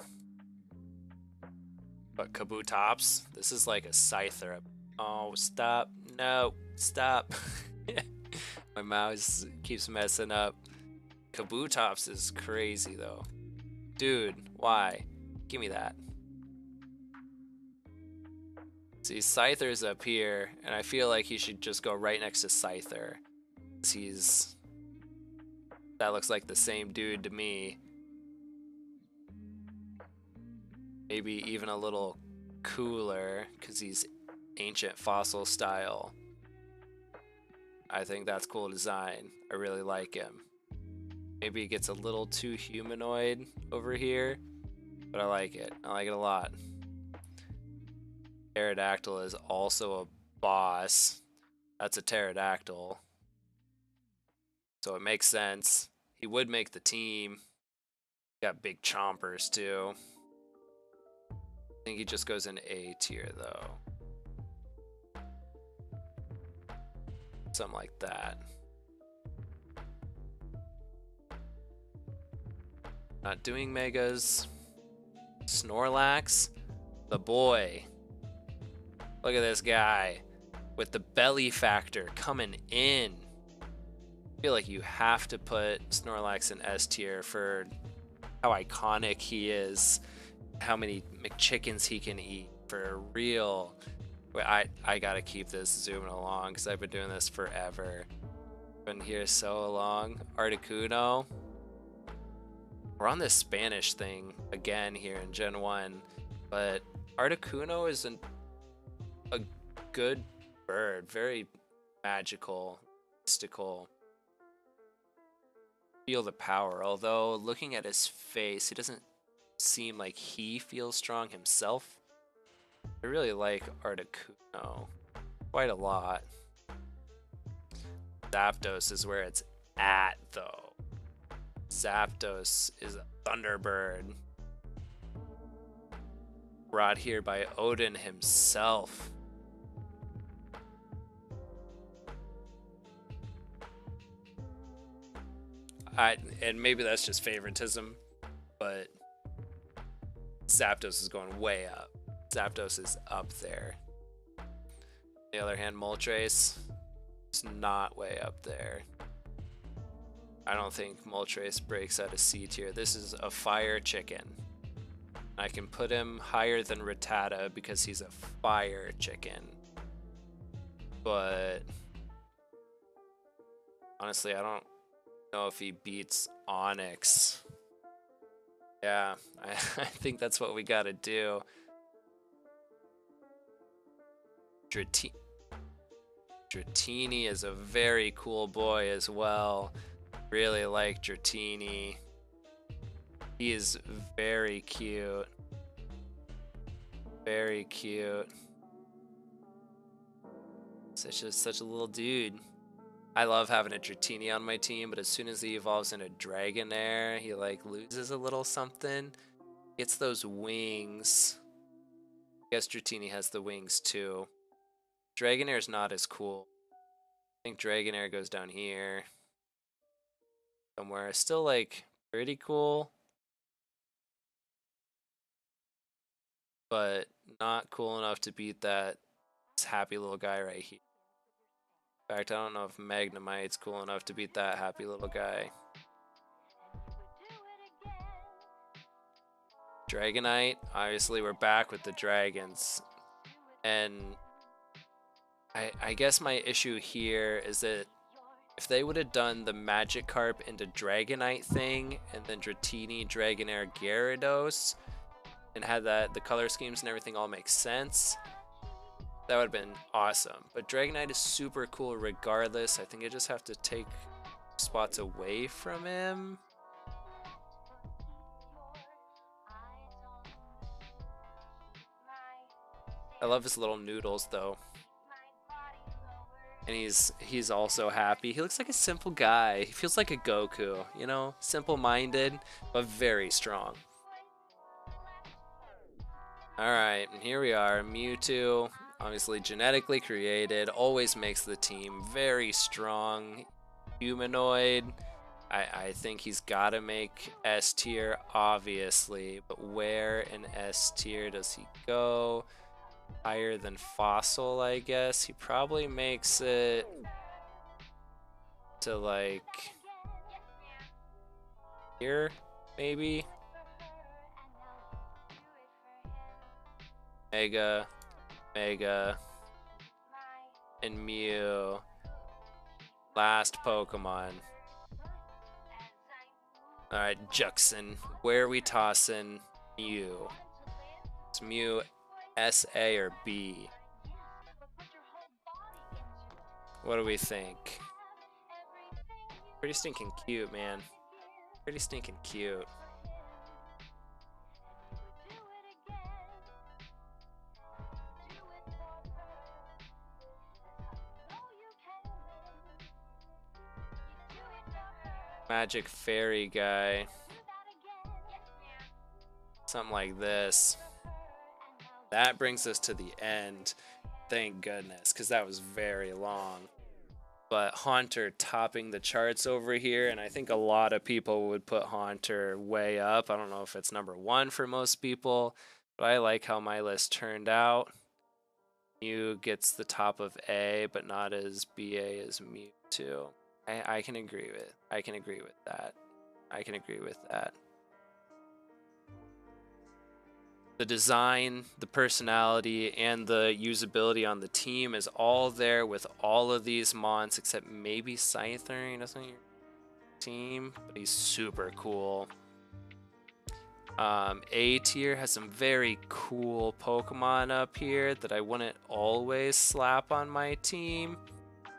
But Kabutops, this is like a Scyther. Oh, stop. No, stop. My mouse keeps messing up. Kabutops is crazy, though. Dude, why? Give me that. See, Scyther's up here, and I feel like he should just go right next to Scyther. That looks like the same dude to me. Maybe even a little cooler, because he's ancient fossil style. I think that's cool design. I really like him. Maybe he gets a little too humanoid over here, but I like it. I like it a lot. Pterodactyl is also a boss. That's a pterodactyl. So it makes sense. He would make the team. Got big chompers too. I think he just goes in A tier though. Something like that. Not doing megas. Snorlax, the boy. Look at this guy with the belly factor coming in. I feel like you have to put Snorlax in S tier for how iconic he is, how many McChickens he can eat for real. I gotta keep this zooming along because I've been doing this forever. Been here so long. Articuno. We're on this Spanish thing again here in Gen 1, but Articuno is a good bird, very magical, mystical. Feel the power, although looking at his face, he doesn't seem like he feels strong himself. I really like Articuno quite a lot. Zapdos is where it's at, though. Zapdos is a Thunderbird. Brought here by Odin himself. And maybe that's just favoritism, but Zapdos is going way up. Zapdos is up there. On the other hand, Moltres is not way up there. I don't think Moltres breaks out of C tier. This is a fire chicken. I can put him higher than Rattata because he's a fire chicken. But honestly, I don't know if he beats Onix. Yeah, I think that's what we gotta do. Dratini is a very cool boy as well. Really like Dratini. He is very cute. Very cute. Such a little dude. I love having a Dratini on my team, but as soon as he evolves into Dragonair, he like loses a little something. Gets those wings. I guess Dratini has the wings too. Dragonair's not as cool. I think Dragonair goes down here. Somewhere. Still like pretty cool. But not cool enough to beat that happy little guy right here. In fact, I don't know if Magnemite's cool enough to beat that happy little guy. Dragonite, obviously we're back with the dragons. And I guess my issue here is that if they would have done the Magikarp into Dragonite thing and then Dratini, Dragonair, Gyarados and had the color schemes and everything all make sense, that would have been awesome. But Dragonite is super cool regardless. I think I just have to take spots away from him. I love his little noodles though. And he's also happy. He looks like a simple guy. He feels like a Goku, you know? Simple-minded, but very strong. Alright, and here we are. Mewtwo, obviously genetically created, always makes the team very strong. Humanoid. I think he's got to make S tier, obviously. But where in S tier does he go? Higher than Fossil, I guess. He probably makes it to like here, maybe. Mega, and Mew. Last Pokemon. Alright, Juxin. Where are we tossing Mew? Is Mew S, A, or B? What do we think? Pretty stinking cute, man. Pretty stinking cute. Magic Fairy guy. Something like this. That brings us to the end. Thank goodness, because that was very long. But Haunter topping the charts over here, and I think a lot of people would put Haunter way up. I don't know if it's number one for most people, but I like how my list turned out. Mew gets the top of A, but not as BA as Mewtwo. I can agree with that. I can agree with that. The design, the personality, and the usability on the team is all there with all of these mons, except maybe Scyther. He doesn't your team, but he's super cool. A tier has some very cool Pokemon up here that I wouldn't always slap on my team.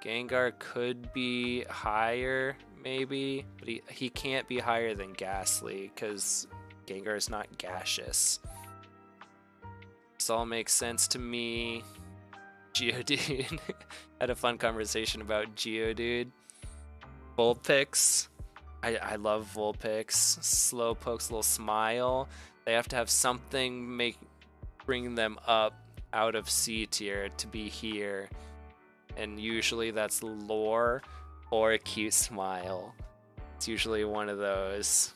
Gengar could be higher, maybe, but he can't be higher than Ghastly because Gengar is not gaseous. This all makes sense to me. Geodude. Had a fun conversation about Geodude. Vulpix. I love Vulpix. Slowpoke's little smile. They have to have something bring them up out of C tier to be here. And usually that's lore or a cute smile. It's usually one of those.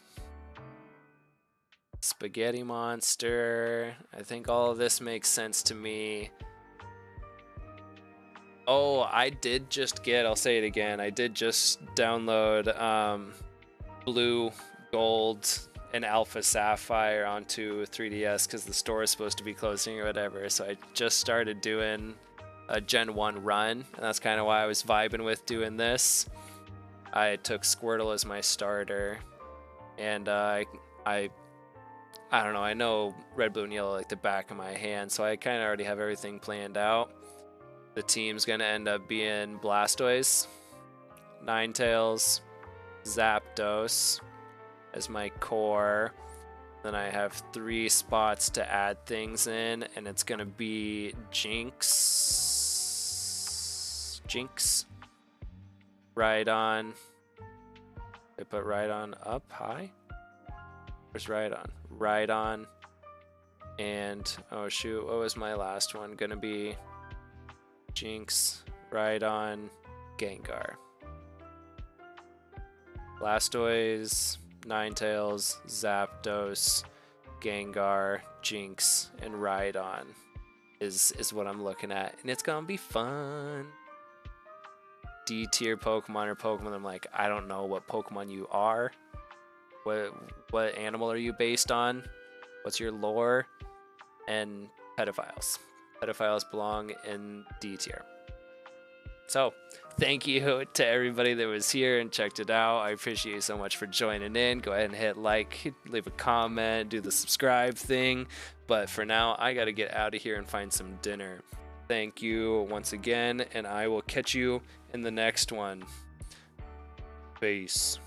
Spaghetti Monster. I think all of this makes sense to me. Oh, I did just get, I'll say it again, I did just download Blue, Gold, and Alpha Sapphire onto 3DS because the store is supposed to be closing or whatever. So I just started doing a Gen 1 run, and that's kind of why I was vibing with doing this. I took Squirtle as my starter, and I don't know, I know Red, Blue, and Yellow like the back of my hand, so I kind of already have everything planned out. The team's going to end up being Blastoise, Ninetales, Zapdos as my core. Then I have 3 spots to add things in, and it's going to be Jinx, Jinx, Rhydon. I put Rhydon up high. Where's Rhydon? Rhydon, and oh shoot, what was my last one gonna be? Jinx, Rhydon, Gengar. Blastoise, Ninetales, Zapdos, Gengar, Jinx, and Rhydon is what I'm looking at, and it's gonna be fun. D tier Pokemon or Pokemon I'm like, I don't know what Pokemon you are. What animal are you based on? What's your lore? And pedophiles. Pedophiles belong in D tier. So, thank you to everybody that was here and checked it out. I appreciate you so much for joining in. Go ahead and hit like, leave a comment, do the subscribe thing. But for now, I got to get out of here and find some dinner. Thank you once again, and I will catch you in the next one. Peace.